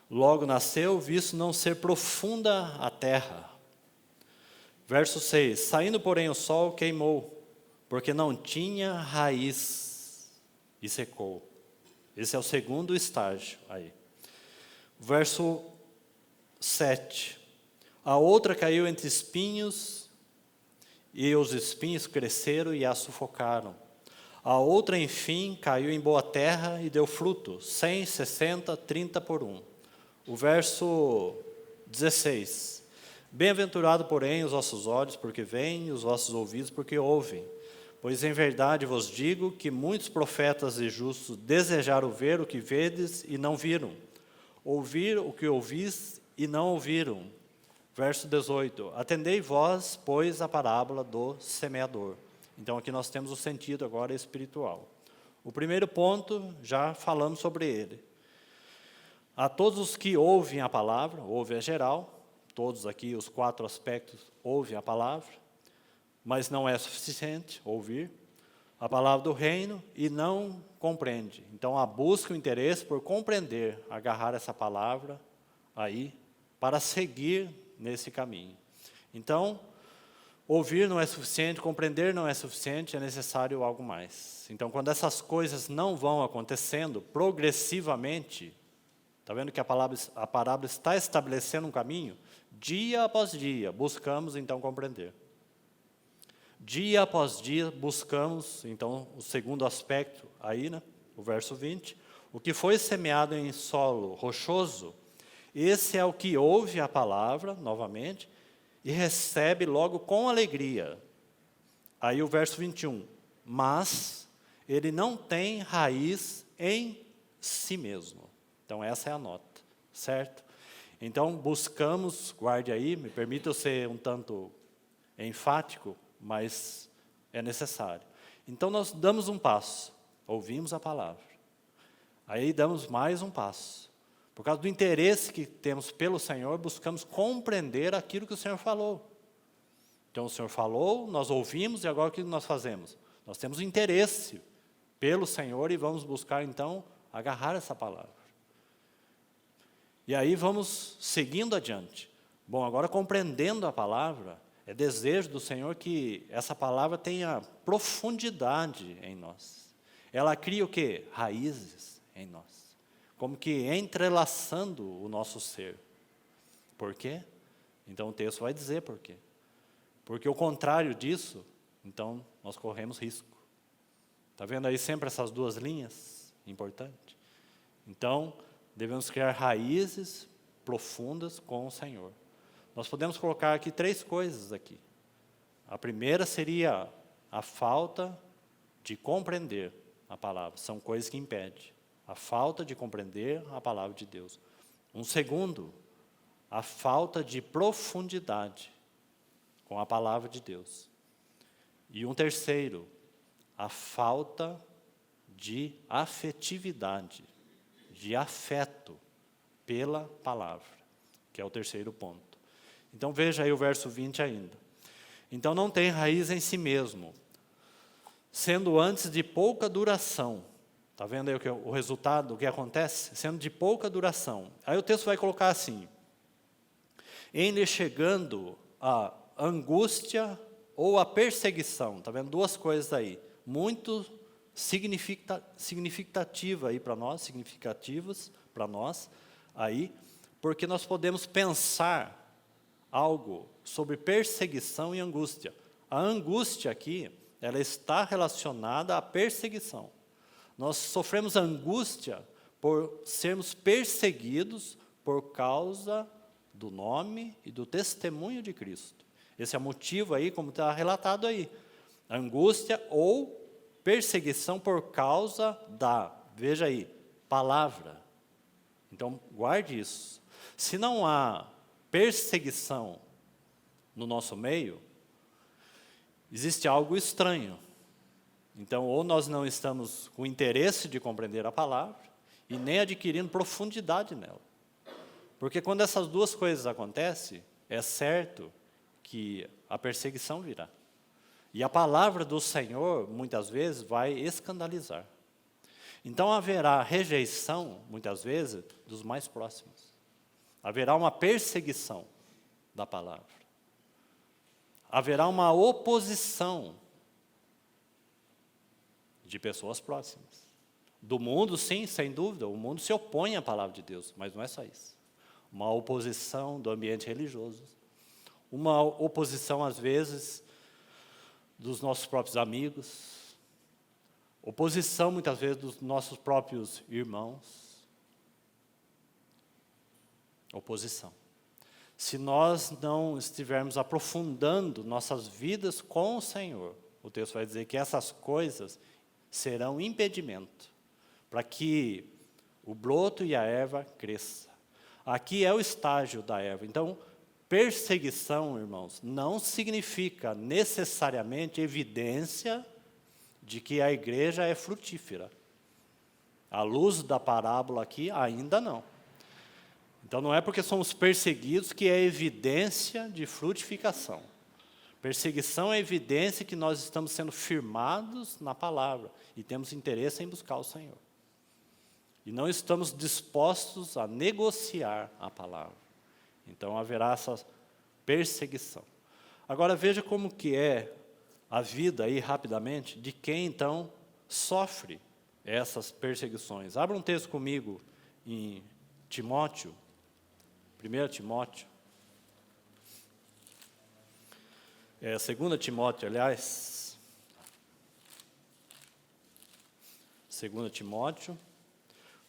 Logo nasceu, visto não ser profunda a terra. Verso 6. Saindo, porém, o sol queimou, porque não tinha raiz, e secou. Esse é o segundo estágio aí. Verso 7. A outra caiu entre espinhos, e os espinhos cresceram e a sufocaram. A outra, enfim, caiu em boa terra e deu fruto, 100, 60, 30 por um. O verso 16. Bem-aventurado, porém, os vossos olhos, porque veem, e os vossos ouvidos, porque ouvem. Pois em verdade vos digo que muitos profetas e justos desejaram ver o que vedes e não viram, ouvir o que ouvis e não ouviram. Verso 18. Atendei vós, pois, a parábola do semeador. Então aqui nós temos o sentido agora espiritual. O primeiro ponto, já falamos sobre ele. A todos os que ouvem a palavra, ouve é geral, todos aqui, os 4 aspectos, ouvem a palavra, mas não é suficiente ouvir a palavra do reino e não compreende. Então, a busca, o interesse por compreender, agarrar essa palavra aí, para seguir nesse caminho. Então, ouvir não é suficiente, compreender não é suficiente, é necessário algo mais. Então, quando essas coisas não vão acontecendo progressivamente, está vendo que a parábola está estabelecendo um caminho? Dia após dia, buscamos então compreender. Dia após dia, buscamos, então, o segundo aspecto aí, né? O verso 20. O que foi semeado em solo rochoso, esse é o que ouve a palavra, novamente, e recebe logo com alegria. Aí o verso 21. Mas ele não tem raiz em si mesmo. Então, essa é a nota, certo? Então, buscamos, guarde aí, me permita eu ser um tanto enfático, mas é necessário. Então, nós damos um passo, ouvimos a palavra. Aí, damos mais um passo. Por causa do interesse que temos pelo Senhor, buscamos compreender aquilo que o Senhor falou. Então, o Senhor falou, nós ouvimos, e agora o que nós fazemos? Nós temos interesse pelo Senhor e vamos buscar, então, agarrar essa palavra. E aí vamos seguindo adiante. Bom, agora compreendendo a palavra, é desejo do Senhor que essa palavra tenha profundidade em nós. Ela cria o quê? Raízes em nós. Como que entrelaçando o nosso ser. Por quê? Então o texto vai dizer por quê. Porque o contrário disso, então nós corremos risco. Está vendo aí sempre essas duas linhas? Importante. Então, devemos criar raízes profundas com o Senhor. Nós podemos colocar aqui 3 coisas aqui. A primeira seria a falta de compreender a palavra. São coisas que impedem. A falta de compreender a palavra de Deus. Um segundo, a falta de profundidade com a palavra de Deus. E um terceiro, a falta de afetividade, de afeto pela palavra, que é o terceiro ponto. Então veja aí o verso 20 ainda. Então não tem raiz em si mesmo, sendo antes de pouca duração. Está vendo aí o resultado, o que acontece? Sendo de pouca duração. Aí o texto vai colocar assim: em lhe chegando a angústia ou a perseguição. Está vendo? 2 coisas aí, muito significativa aí para nós, significativas para nós, aí, porque nós podemos pensar algo sobre perseguição e angústia. A angústia aqui, ela está relacionada à perseguição. Nós sofremos angústia por sermos perseguidos por causa do nome e do testemunho de Cristo. Esse é o motivo aí, como está relatado aí. Angústia ou perseguição por causa da, veja aí, palavra. Então, guarde isso. Se não há perseguição no nosso meio, existe algo estranho. Então, ou nós não estamos com interesse de compreender a palavra, e nem adquirindo profundidade nela. Porque quando essas 2 coisas acontecem, é certo que a perseguição virá. E a palavra do Senhor, muitas vezes, vai escandalizar. Então, haverá rejeição, muitas vezes, dos mais próximos. Haverá uma perseguição da palavra. Haverá uma oposição de pessoas próximas. Do mundo, sim, sem dúvida, o mundo se opõe à palavra de Deus, mas não é só isso. Uma oposição do ambiente religioso. Uma oposição, às vezes, dos nossos próprios amigos, Oposição, muitas vezes, dos nossos próprios irmãos. Oposição. Se nós não estivermos aprofundando nossas vidas com o Senhor, o texto vai dizer que essas coisas serão impedimento para que o broto e a erva cresçam. Aqui é o estágio da erva. Então, perseguição, irmãos, não significa necessariamente evidência de que a igreja é frutífera. À luz da parábola aqui, ainda não. Então, não é porque somos perseguidos que é evidência de frutificação. Perseguição é evidência que nós estamos sendo firmados na palavra e temos interesse em buscar o Senhor. E não estamos dispostos a negociar a palavra. Então, haverá essa perseguição. Agora, veja como que é a vida aí, rapidamente, de quem, então, sofre essas perseguições. Abra um texto comigo em Timóteo, 1 Timóteo. 2 Timóteo, aliás. 2 Timóteo,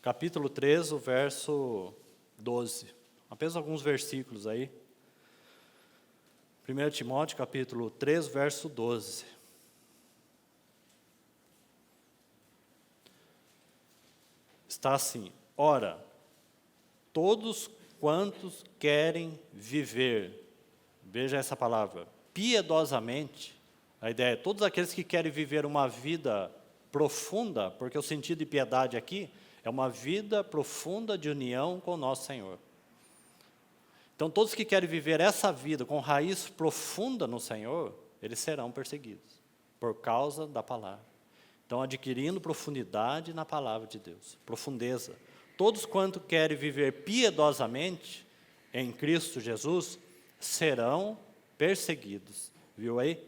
capítulo 3, o verso 12. Apenas alguns versículos aí. 1 Timóteo, capítulo 3, verso 12. Está assim: ora, todos quantos querem viver, veja essa palavra, piedosamente, a ideia é todos aqueles que querem viver uma vida profunda, porque o sentido de piedade aqui é uma vida profunda de união com o nosso Senhor. Então, todos que querem viver essa vida com raiz profunda no Senhor, eles serão perseguidos, por causa da palavra. Então, adquirindo profundidade na palavra de Deus, profundeza. Todos quanto querem viver piedosamente em Cristo Jesus, serão perseguidos. Viu aí?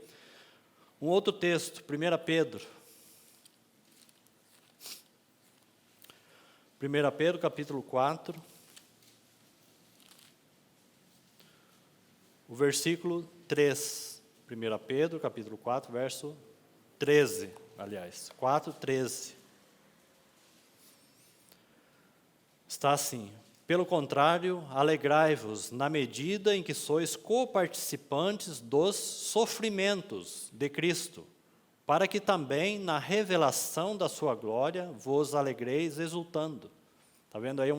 Um outro texto, 1 Pedro. 1 Pedro, capítulo 4. O versículo 3, 1 Pedro, capítulo 4, verso 13, aliás, 4, 13. Está assim: pelo contrário, alegrai-vos na medida em que sois coparticipantes dos sofrimentos de Cristo, para que também na revelação da sua glória vos alegreis exultando. Está vendo aí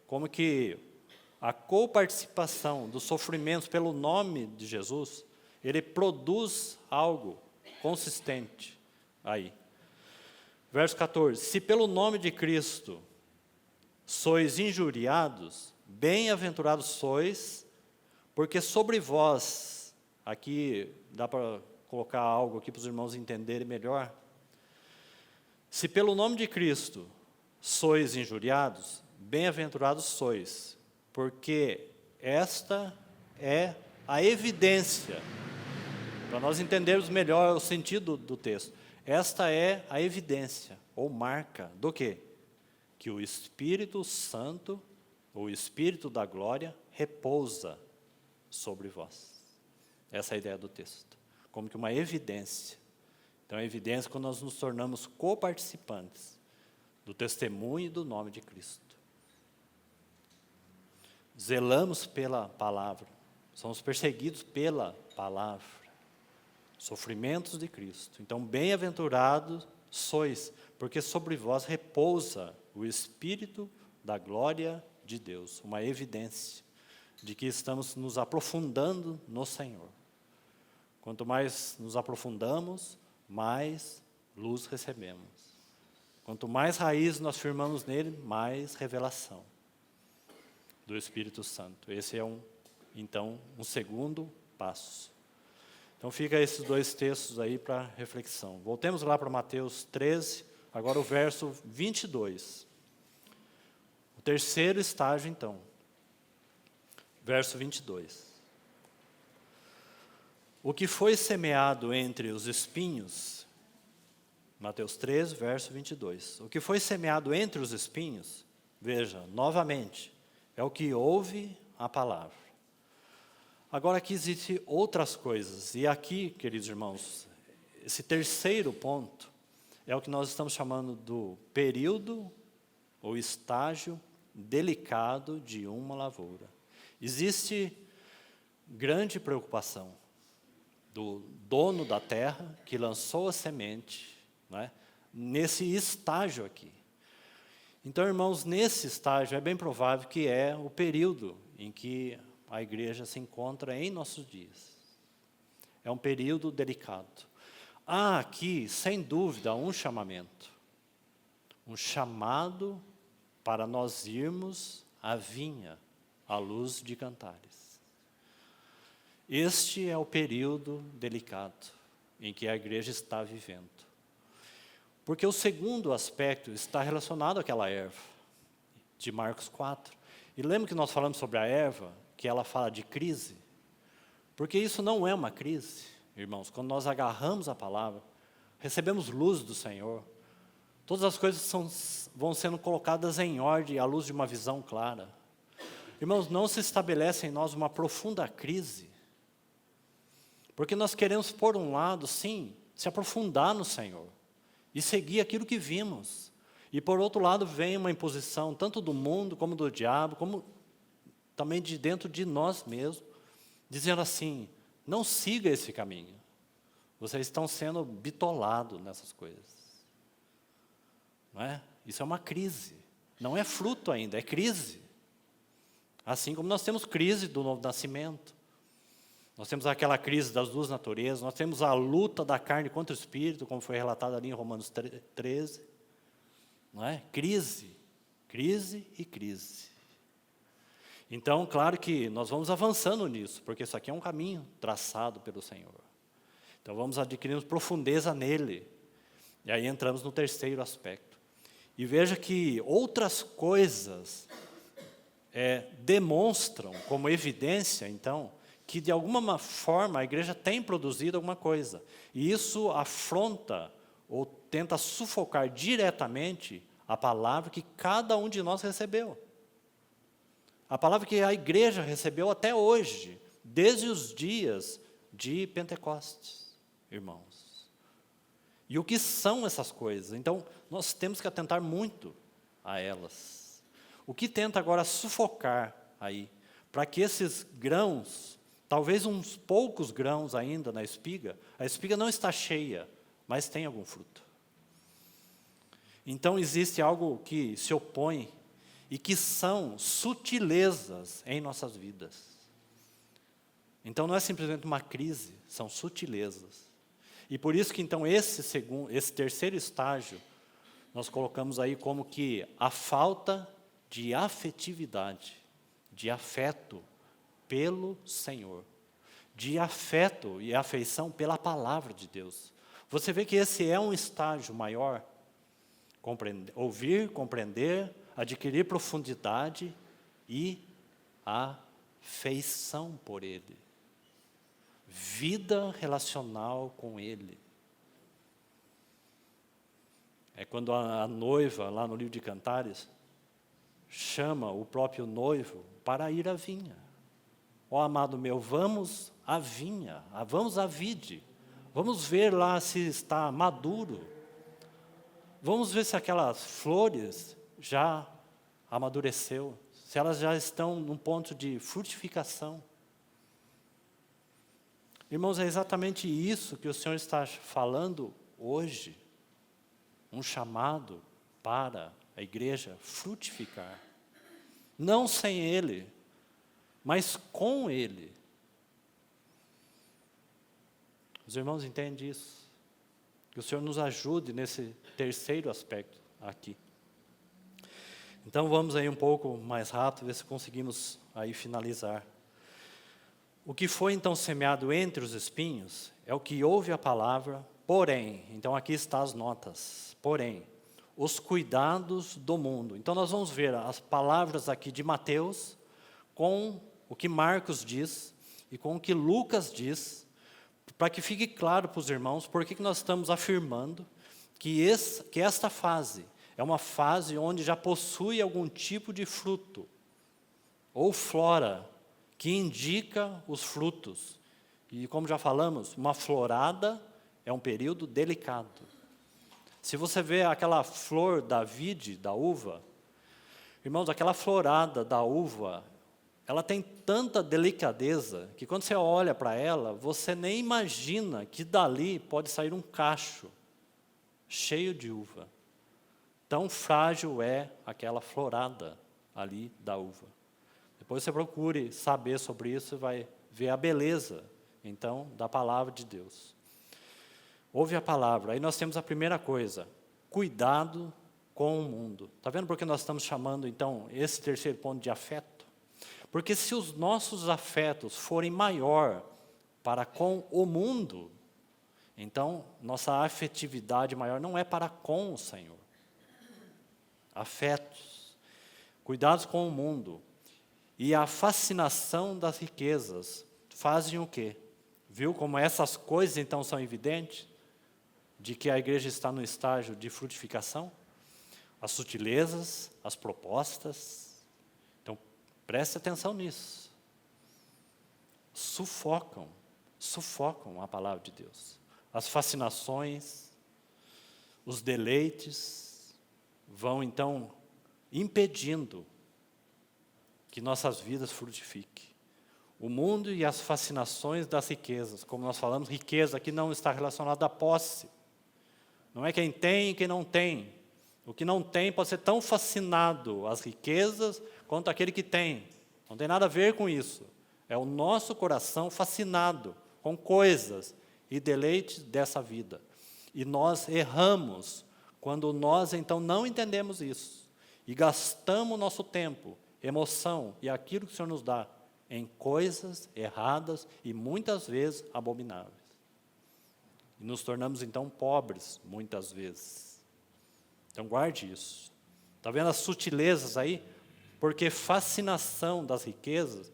como que a coparticipação dos sofrimentos pelo nome de Jesus, ele produz algo consistente aí. Verso 14: se pelo nome de Cristo sois injuriados, bem-aventurados sois, porque sobre vós, aqui dá para colocar algo aqui para os irmãos entenderem melhor. Se pelo nome de Cristo sois injuriados, bem-aventurados sois, porque esta é a evidência, para nós entendermos melhor o sentido do texto, esta é a evidência, ou marca, do quê? Que o Espírito Santo, o Espírito da glória, repousa sobre vós. Essa é a ideia do texto, como que uma evidência. Então, a evidência é quando nós nos tornamos coparticipantes do testemunho e do nome de Cristo. Zelamos pela palavra, somos perseguidos pela palavra, sofrimentos de Cristo. Então, bem-aventurados sois, porque sobre vós repousa o Espírito da glória de Deus, uma evidência de que estamos nos aprofundando no Senhor. Quanto mais nos aprofundamos, mais luz recebemos. Quanto mais raiz nós firmamos nele, mais revelação do Espírito Santo. Esse é então, um segundo passo. Então, fica esses dois textos aí para reflexão. Voltemos lá para Mateus 13, agora o verso 22. O terceiro estágio, então. Verso 22. O que foi semeado entre os espinhos, Mateus 13, verso 22. O que foi semeado entre os espinhos, veja, novamente, é o que ouve a palavra. Agora aqui existem outras coisas. E aqui, queridos irmãos, esse terceiro ponto é o que nós estamos chamando do período ou estágio delicado de uma lavoura. Existe grande preocupação do dono da terra que lançou a semente, não é? Nesse estágio aqui. Então, irmãos, nesse estágio é bem provável que é o período em que a igreja se encontra em nossos dias. É um período delicado. Há aqui, sem dúvida, um chamamento. Um chamado para nós irmos à vinha, à luz de Cantares. Este é o período delicado em que a igreja está vivendo. Porque o segundo aspecto está relacionado àquela erva, de Marcos 4. E lembra que nós falamos sobre a erva, que ela fala de crise? Porque isso não é uma crise, irmãos. Quando nós agarramos a palavra, recebemos luz do Senhor, todas as coisas vão sendo colocadas em ordem à luz de uma visão clara. Irmãos, não se estabelece em nós uma profunda crise, porque nós queremos, por um lado, sim, se aprofundar no Senhor e seguir aquilo que vimos. E, por outro lado, vem uma imposição, tanto do mundo, como do diabo, como também de dentro de nós mesmos, dizendo assim, não siga esse caminho. Vocês estão sendo bitolados nessas coisas. Não é? Isso é uma crise. Não é fruto ainda, é crise. Assim como nós temos crise do novo nascimento. Nós temos aquela crise das duas naturezas, nós temos a luta da carne contra o espírito, como foi relatado ali em Romanos 13. Não é? Crise, crise e crise. Então, claro que nós vamos avançando nisso, porque isso aqui é um caminho traçado pelo Senhor. Então, vamos adquirindo profundeza nele. E aí entramos no terceiro aspecto. E veja que outras coisas demonstram como evidência, então, que de alguma forma a igreja tem produzido alguma coisa. E isso afronta ou tenta sufocar diretamente a palavra que cada um de nós recebeu. A palavra que a igreja recebeu até hoje, desde os dias de Pentecostes, irmãos. E o que são essas coisas? Então, nós temos que atentar muito a elas. O que tenta agora sufocar aí, para que esses grãos, talvez uns poucos grãos ainda na espiga, a espiga não está cheia, mas tem algum fruto. Então existe algo que se opõe e que são sutilezas em nossas vidas. Então não é simplesmente uma crise, são sutilezas. E por isso que então esse terceiro estágio, nós colocamos aí como que a falta de afetividade, de afeto pelo Senhor, de afeto e afeição pela palavra de Deus. Você vê que esse é um estágio maior, ouvir, compreender, adquirir profundidade e afeição por Ele. Vida relacional com Ele. É quando a noiva, lá no livro de Cantares, chama o próprio noivo para ir à vinha. Ó amado meu, vamos à vinha, vamos à vide. Vamos ver lá se está maduro. Vamos ver se aquelas flores já amadureceu, se elas já estão num ponto de frutificação. Irmãos, é exatamente isso que o Senhor está falando hoje. Um chamado para a igreja frutificar. Não sem Ele, mas com Ele. Os irmãos entendem isso? Que o Senhor nos ajude nesse terceiro aspecto aqui. Então vamos aí um pouco mais rápido, ver se conseguimos aí finalizar. O que foi então semeado entre os espinhos é o que ouve a palavra, porém, então aqui estão as notas, porém, os cuidados do mundo. Então nós vamos ver as palavras aqui de Mateus com o que Marcos diz e com o que Lucas diz, para que fique claro para os irmãos por que nós estamos afirmando que esta fase é uma fase onde já possui algum tipo de fruto ou flora que indica os frutos. E como já falamos, uma florada é um período delicado. Se você vê aquela flor da vide, da uva, irmãos, aquela florada da uva, ela tem tanta delicadeza que quando você olha para ela, você nem imagina que dali pode sair um cacho cheio de uva. Tão frágil é aquela florada ali da uva. Depois você procure saber sobre isso e vai ver a beleza, então, da palavra de Deus. Ouve a palavra. Aí nós temos a primeira coisa, cuidado com o mundo. Está vendo por que nós estamos chamando, então, esse terceiro ponto de afeto? Porque se os nossos afetos forem maior para com o mundo, então, nossa afetividade maior não é para com o Senhor. Afetos, cuidados com o mundo e a fascinação das riquezas fazem o quê? Viu como essas coisas, então, são evidentes? De que a igreja está no estágio de frutificação? As sutilezas, as propostas. Então, preste atenção nisso. Sufocam a palavra de Deus. As fascinações, os deleites, vão, então, impedindo que nossas vidas frutifiquem. O mundo e as fascinações das riquezas, como nós falamos, riqueza aqui não está relacionada à posse. Não é quem tem e quem não tem. O que não tem pode ser tão fascinado às riquezas quanto aquele que tem. Não tem nada a ver com isso. É o nosso coração fascinado com coisas e deleites dessa vida. E nós erramos quando nós, então, não entendemos isso. E gastamos nosso tempo, emoção e aquilo que o Senhor nos dá em coisas erradas e muitas vezes abomináveis. E nos tornamos, então, pobres, muitas vezes. Então, guarde isso. Está vendo as sutilezas aí? Porque fascinação das riquezas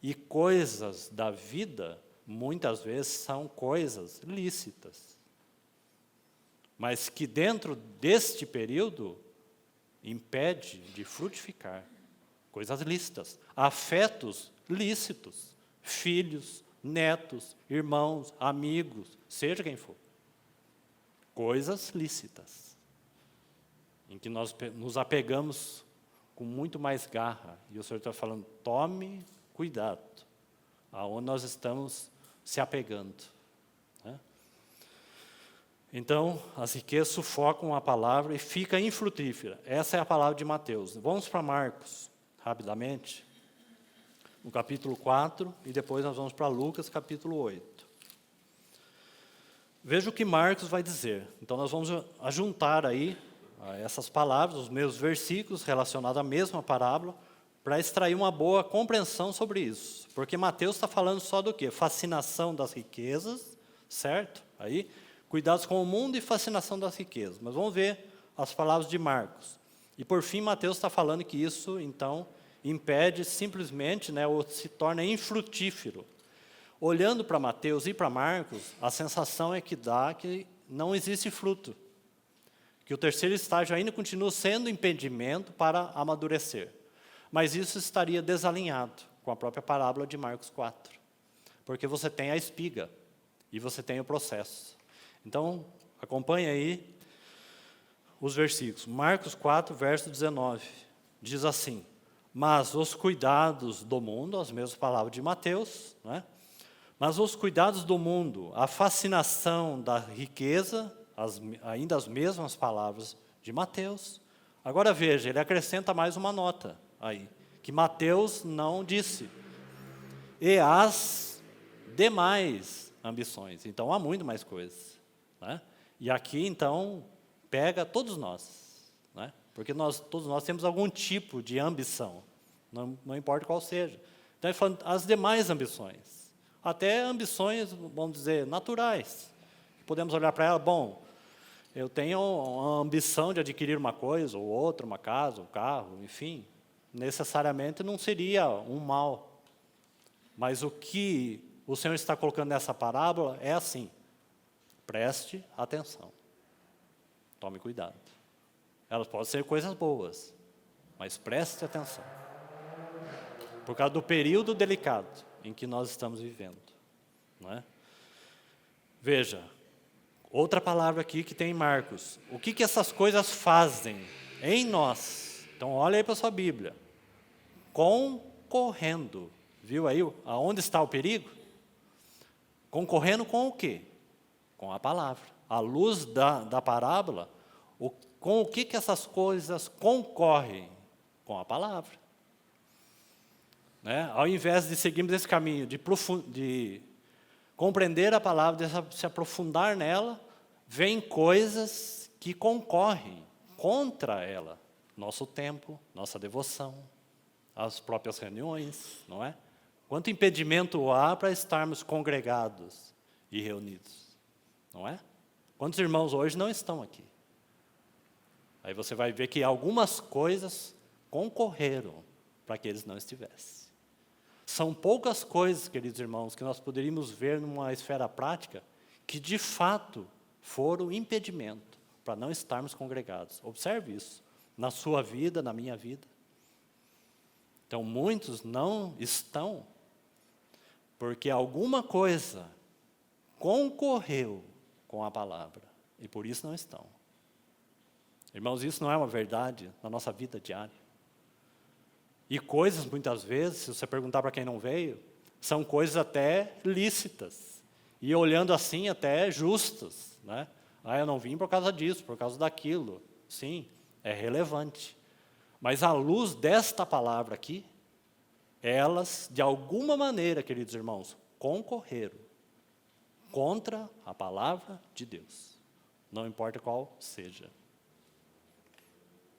e coisas da vida, muitas vezes, são coisas lícitas. Mas que dentro deste período, impede de frutificar. Coisas lícitas. Afetos lícitos. Filhos, netos, irmãos, amigos, seja quem for. Coisas lícitas, em que nós nos apegamos com muito mais garra. E o Senhor está falando, tome cuidado, aonde nós estamos se apegando. Né? Então, as riquezas sufocam a palavra e fica infrutífera. Essa é a palavra de Mateus. Vamos para Marcos, rapidamente. No capítulo 4, e depois nós vamos para Lucas, capítulo 8. Veja o que Marcos vai dizer. Então, nós vamos ajuntar aí essas palavras, os meus versículos relacionados à mesma parábola, para extrair uma boa compreensão sobre isso. Porque Mateus está falando só do quê? Fascinação das riquezas, certo? Aí, cuidados com o mundo e fascinação das riquezas. Mas vamos ver as palavras de Marcos. E, por fim, Mateus está falando que isso, então, impede simplesmente, né, ou se torna infrutífero. Olhando para Mateus e para Marcos, a sensação é que dá que não existe fruto. Que o terceiro estágio ainda continua sendo impedimento para amadurecer. Mas isso estaria desalinhado com a própria parábola de Marcos 4. Porque você tem a espiga e você tem o processo. Então, acompanhe aí os versículos. Marcos 4, verso 19, diz assim: mas os cuidados do mundo, as mesmas palavras de Mateus, né? Mas os cuidados do mundo, a fascinação da riqueza, ainda as mesmas palavras de Mateus. Agora veja, ele acrescenta mais uma nota aí, que Mateus não disse. E as demais ambições. Então, há muito mais coisas. Né? E aqui, então, pega todos nós. Né? Porque todos nós temos algum tipo de ambição, não importa qual seja. Então, ele fala as demais ambições, até ambições, vamos dizer, naturais. Podemos olhar para ela, bom, eu tenho a ambição de adquirir uma coisa ou outra, uma casa, um carro, enfim, necessariamente não seria um mal. Mas o que o Senhor está colocando nessa parábola é assim, preste atenção, tome cuidado. Elas podem ser coisas boas, mas preste atenção. Por causa do período delicado em que nós estamos vivendo. Não é? Veja, Outra palavra aqui que tem em Marcos. O que essas coisas fazem em nós? Então olha aí para a sua Bíblia. Concorrendo. Viu aí aonde está o perigo? Concorrendo com o quê? Com a palavra. À luz da parábola, com o que essas coisas concorrem? Com a palavra. Né? Ao invés de seguirmos esse caminho de compreender a palavra, de se aprofundar nela, vem coisas que concorrem contra ela. Nosso tempo, nossa devoção, as próprias reuniões, não é? Quanto impedimento há para estarmos congregados e reunidos, não é? Quantos irmãos hoje não estão aqui? Aí você vai ver que algumas coisas concorreram para que eles não estivessem. São poucas coisas, queridos irmãos, que nós poderíamos ver numa esfera prática, que de fato foram impedimento para não estarmos congregados. Observe isso, na sua vida, na minha vida. Então, muitos não estão, porque alguma coisa concorreu com a palavra, e por isso não estão. Irmãos, isso não é uma verdade na nossa vida diária. E coisas, muitas vezes, se você perguntar para quem não veio, são coisas até lícitas. E olhando assim, até justas. Né? Eu não vim por causa disso, por causa daquilo. Sim, é relevante. Mas à luz desta palavra aqui, elas, de alguma maneira, queridos irmãos, concorreram contra a palavra de Deus. Não importa qual seja.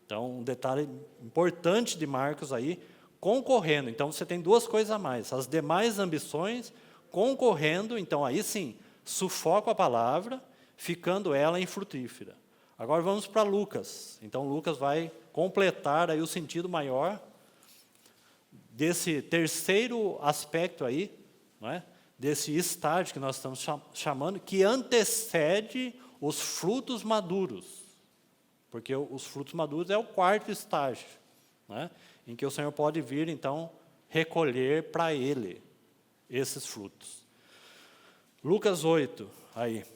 Então, um detalhe importante de Marcos aí, concorrendo. Então, você tem duas coisas a mais. As demais ambições concorrendo, então aí sim, sufoca a palavra, ficando ela infrutífera. Agora vamos para Lucas. Então, Lucas vai completar aí o sentido maior desse terceiro aspecto aí, não é? Desse estágio que nós estamos chamando, que antecede os frutos maduros. Porque os frutos maduros é o quarto estágio, né? Em que o Senhor pode vir, então, recolher para Ele esses frutos. Lucas 8, aí,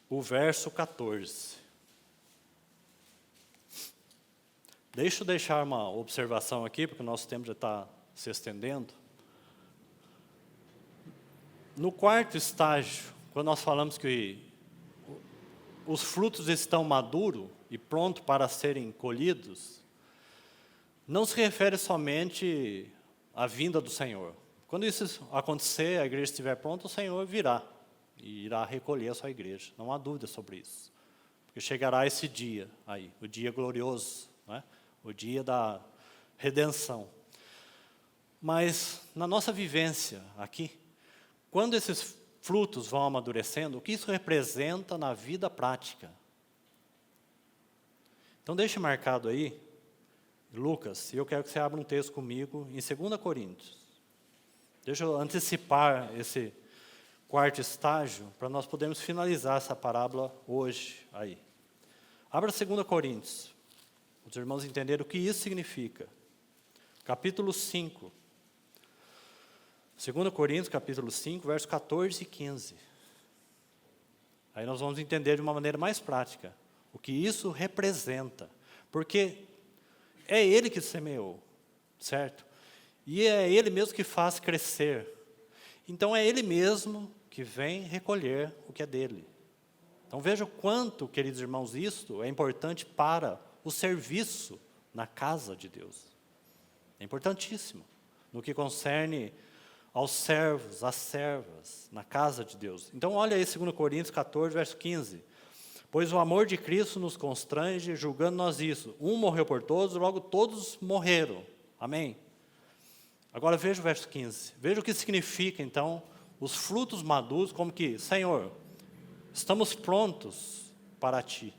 o verso 14. Deixa eu deixar uma observação aqui, porque o nosso tempo já está se estendendo. No quarto estágio, quando nós falamos que os frutos estão maduros e prontos para serem colhidos, não se refere somente à vinda do Senhor. Quando isso acontecer, a igreja estiver pronta, o Senhor virá e irá recolher a sua igreja. Não há dúvida sobre isso. Porque chegará esse dia aí, o dia glorioso, né? O dia da redenção. Mas na nossa vivência aqui, quando esses frutos vão amadurecendo, o que isso representa na vida prática? Então deixe marcado aí, Lucas, e eu quero que você abra um texto comigo em 2 Coríntios. Deixa eu antecipar esse quarto estágio, para nós podermos finalizar essa parábola hoje aí. Abra 2 Coríntios, os irmãos entenderem o que isso significa. Capítulo 5. 2 Coríntios, capítulo 5, versos 14 e 15. Aí nós vamos entender de uma maneira mais prática o que isso representa. Porque é Ele que semeou, certo? E é Ele mesmo que faz crescer. Então é Ele mesmo que vem recolher o que é dele. Então veja o quanto, queridos irmãos, isto é importante para o serviço na casa de Deus. É importantíssimo no que concerne aos servos, às servas, na casa de Deus. Então olha aí 2 Coríntios 14, verso 15. Pois o amor de Cristo nos constrange, julgando nós isso. Um morreu por todos, logo todos morreram. Amém? Agora veja o verso 15. Veja o que significa, então, os frutos maduros, como que, Senhor, estamos prontos para Ti.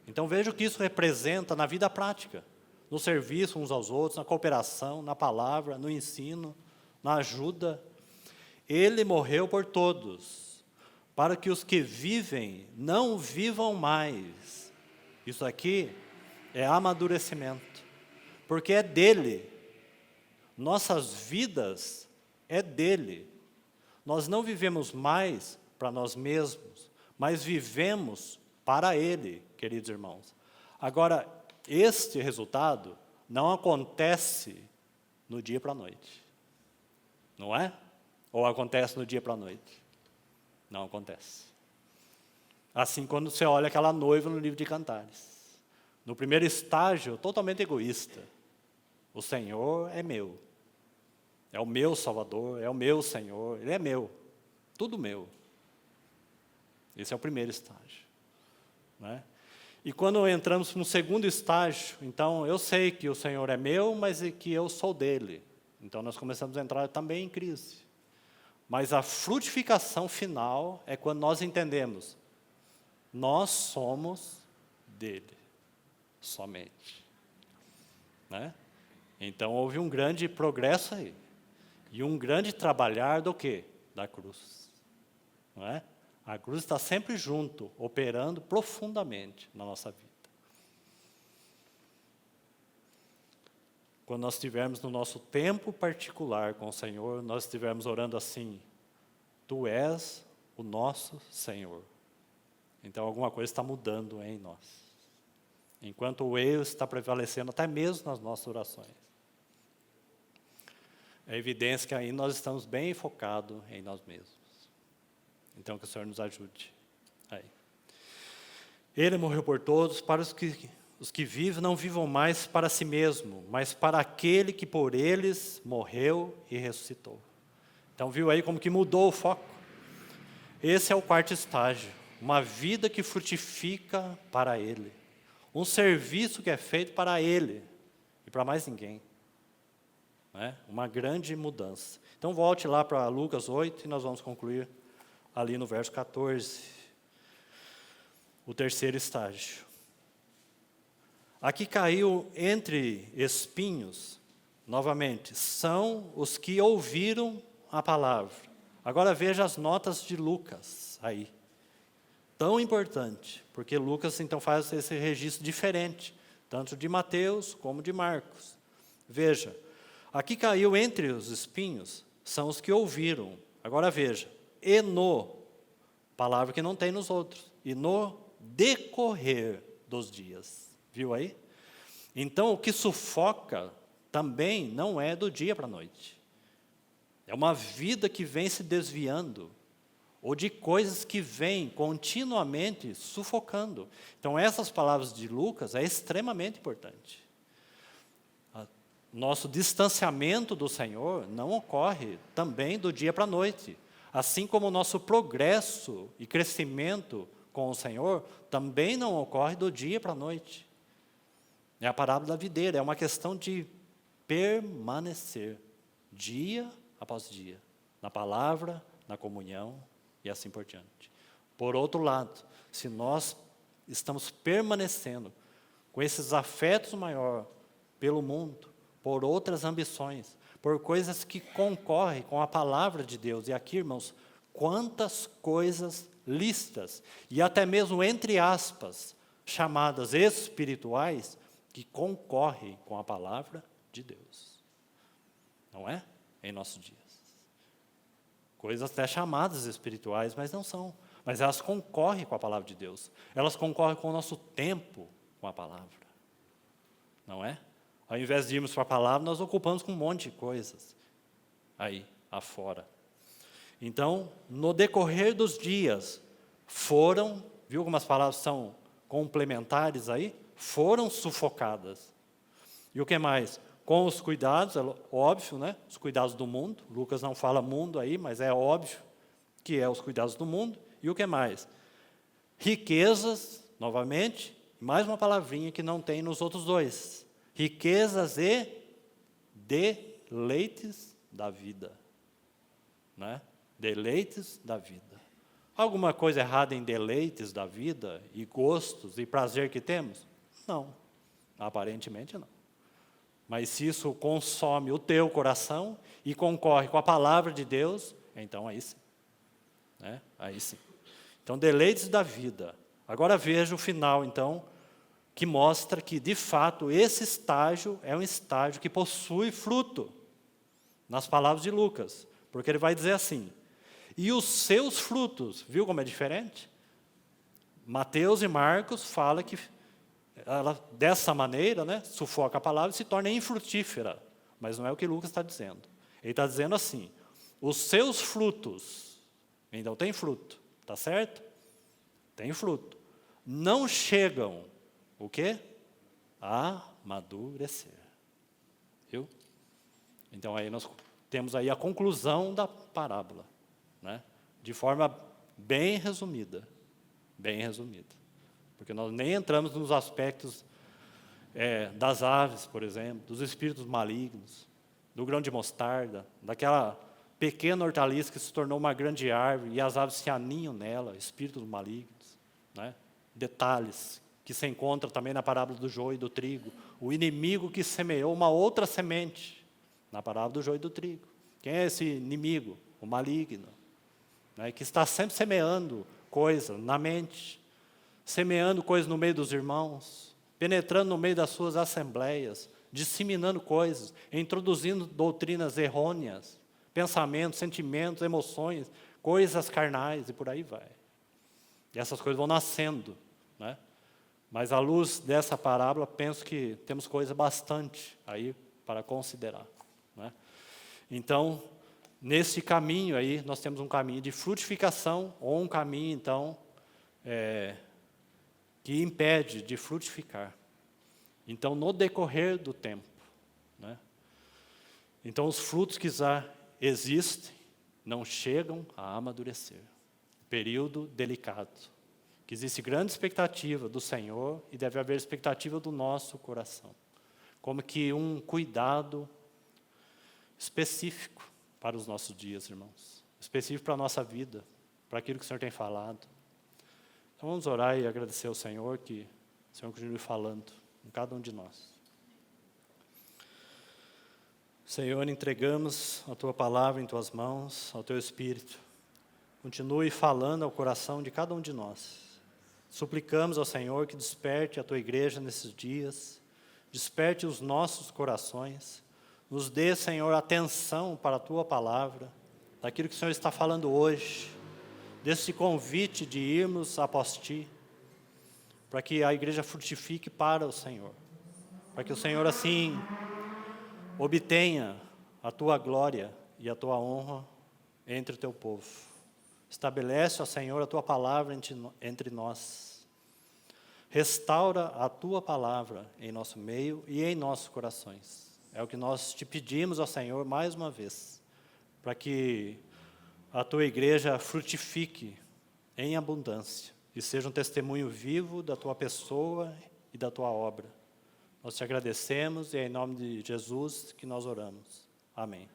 Então veja o que isso representa na vida prática. No serviço uns aos outros, na cooperação, na palavra, no ensino, na ajuda. Ele morreu por todos, para que os que vivem não vivam mais. Isso aqui é amadurecimento, porque é dele. Nossas vidas é dele. Nós não vivemos mais para nós mesmos, mas vivemos para Ele, queridos irmãos. Agora, este resultado não acontece no dia para a noite, não é? Ou acontece no dia para a noite? Não acontece. Assim, quando você olha aquela noiva no livro de Cantares. No primeiro estágio, totalmente egoísta. O Senhor é meu. É o meu Salvador, é o meu Senhor, Ele é meu. Tudo meu. Esse é o primeiro estágio. Né? E quando entramos no segundo estágio, então eu sei que o Senhor é meu, mas que eu sou dele. Então nós começamos a entrar também em crise. Mas a frutificação final é quando nós entendemos, nós somos dele, somente. Né? Então houve um grande progresso aí. E um grande trabalhar do quê? Da cruz. Não é? A cruz está sempre junto, operando profundamente na nossa vida. Quando nós estivermos no nosso tempo particular com o Senhor, nós estivermos orando assim, Tu és o nosso Senhor. Então alguma coisa está mudando em nós. Enquanto o eu está prevalecendo até mesmo nas nossas orações. É evidência que aí nós estamos bem focados em nós mesmos. Então que o Senhor nos ajude. Aí. Ele morreu por todos, para os que vivem não vivam mais para si mesmo, mas para aquele que por eles morreu e ressuscitou. Então viu aí como que mudou o foco? Esse é o quarto estágio. Uma vida que frutifica para Ele. Um serviço que é feito para Ele e para mais ninguém. Né? Uma grande mudança. Então volte lá para Lucas 8 e nós vamos concluir ali no verso 14. O terceiro estágio. Aqui caiu entre espinhos, novamente, são os que ouviram a palavra. Agora veja as notas de Lucas aí. Tão importante, porque Lucas então faz esse registro diferente, tanto de Mateus como de Marcos. Veja, aqui caiu entre os espinhos, são os que ouviram. Agora veja, e no, palavra que não tem nos outros, e no decorrer dos dias. Viu aí? Então, o que sufoca também não é do dia para a noite. É uma vida que vem se desviando, ou de coisas que vêm continuamente sufocando. Então, essas palavras de Lucas é extremamente importante. Nosso distanciamento do Senhor não ocorre também do dia para a noite. Assim como o nosso progresso e crescimento com o Senhor também não ocorre do dia para a noite. É a parábola da videira, é uma questão de permanecer, dia após dia, na palavra, na comunhão e assim por diante. Por outro lado, se nós estamos permanecendo com esses afetos maiores pelo mundo, por outras ambições, por coisas que concorrem com a palavra de Deus. E aqui, irmãos, quantas coisas lícitas, e até mesmo entre aspas, chamadas espirituais, que concorrem com a palavra de Deus. Não é? Em nossos dias. Coisas até chamadas espirituais, mas não são. Mas elas concorrem com a palavra de Deus. Elas concorrem com o nosso tempo com a palavra. Não é? Ao invés de irmos para a palavra, nós ocupamos com um monte de coisas. Aí, afora. Então, no decorrer dos dias, foram, viu como as palavras são complementares aí? Foram sufocadas. E o que mais? Com os cuidados, é óbvio, né? Os cuidados do mundo. Lucas não fala mundo aí, mas é óbvio que é os cuidados do mundo. E o que mais? Riquezas, novamente, mais uma palavrinha que não tem nos outros dois. Riquezas e deleites da vida. Né? Deleites da vida. Alguma coisa errada em deleites da vida, e gostos, e prazer que temos? Não, aparentemente não. Mas se isso consome o teu coração e concorre com a palavra de Deus, então aí sim. Né? Aí sim. Então, deleites da vida. Agora veja o final, então, que mostra que, de fato, esse estágio é um estágio que possui fruto, nas palavras de Lucas. Porque ele vai dizer assim, e os seus frutos, viu como é diferente? Mateus e Marcos falam que ela, dessa maneira, né, sufoca a palavra e se torna infrutífera. Mas não é o que Lucas está dizendo. Ele está dizendo assim, os seus frutos, então tem fruto, tá certo? Tem fruto. Não chegam, o quê? A amadurecer. Viu? Então aí nós temos aí a conclusão da parábola, né? De forma bem resumida. Bem resumida. Porque nós nem entramos nos aspectos das aves, por exemplo, dos espíritos malignos, do grão de mostarda, daquela pequena hortaliça que se tornou uma grande árvore e as aves se aninham nela, espíritos malignos, né? Detalhes que se encontram também na parábola do joio e do trigo. O inimigo que semeou uma outra semente na parábola do joio e do trigo. Quem é esse inimigo? O maligno, né? Que está sempre semeando coisas na mente, semeando coisas no meio dos irmãos, penetrando no meio das suas assembleias, disseminando coisas, introduzindo doutrinas errôneas, pensamentos, sentimentos, emoções, coisas carnais e por aí vai. E essas coisas vão nascendo, né? Mas à luz dessa parábola, penso que temos coisa bastante aí para considerar, né? Então, nesse caminho aí, nós temos um caminho de frutificação, ou um caminho, então, que impede de frutificar. Então, no decorrer do tempo, né? Então, os frutos que já existem não chegam a amadurecer. Período delicado. Que existe grande expectativa do Senhor e deve haver expectativa do nosso coração. Como que um cuidado específico para os nossos dias, irmãos. Específico para a nossa vida, para aquilo que o Senhor tem falado. Então vamos orar e agradecer ao Senhor que o Senhor continue falando em cada um de nós. Senhor, entregamos a Tua palavra em Tuas mãos, ao Teu Espírito. Continue falando ao coração de cada um de nós. Suplicamos ao Senhor que desperte a Tua igreja nesses dias, desperte os nossos corações, nos dê, Senhor, atenção para a Tua palavra, daquilo que o Senhor está falando hoje, desse convite de irmos após Ti, para que a igreja frutifique para o Senhor, para que o Senhor, assim, obtenha a Tua glória e a Tua honra entre o Teu povo. Estabelece, ó Senhor, a Tua palavra entre nós. Restaura a Tua palavra em nosso meio e em nossos corações. É o que nós te pedimos, ó Senhor, mais uma vez, para que a Tua igreja frutifique em abundância e seja um testemunho vivo da Tua pessoa e da Tua obra. Nós te agradecemos e é em nome de Jesus que nós oramos. Amém.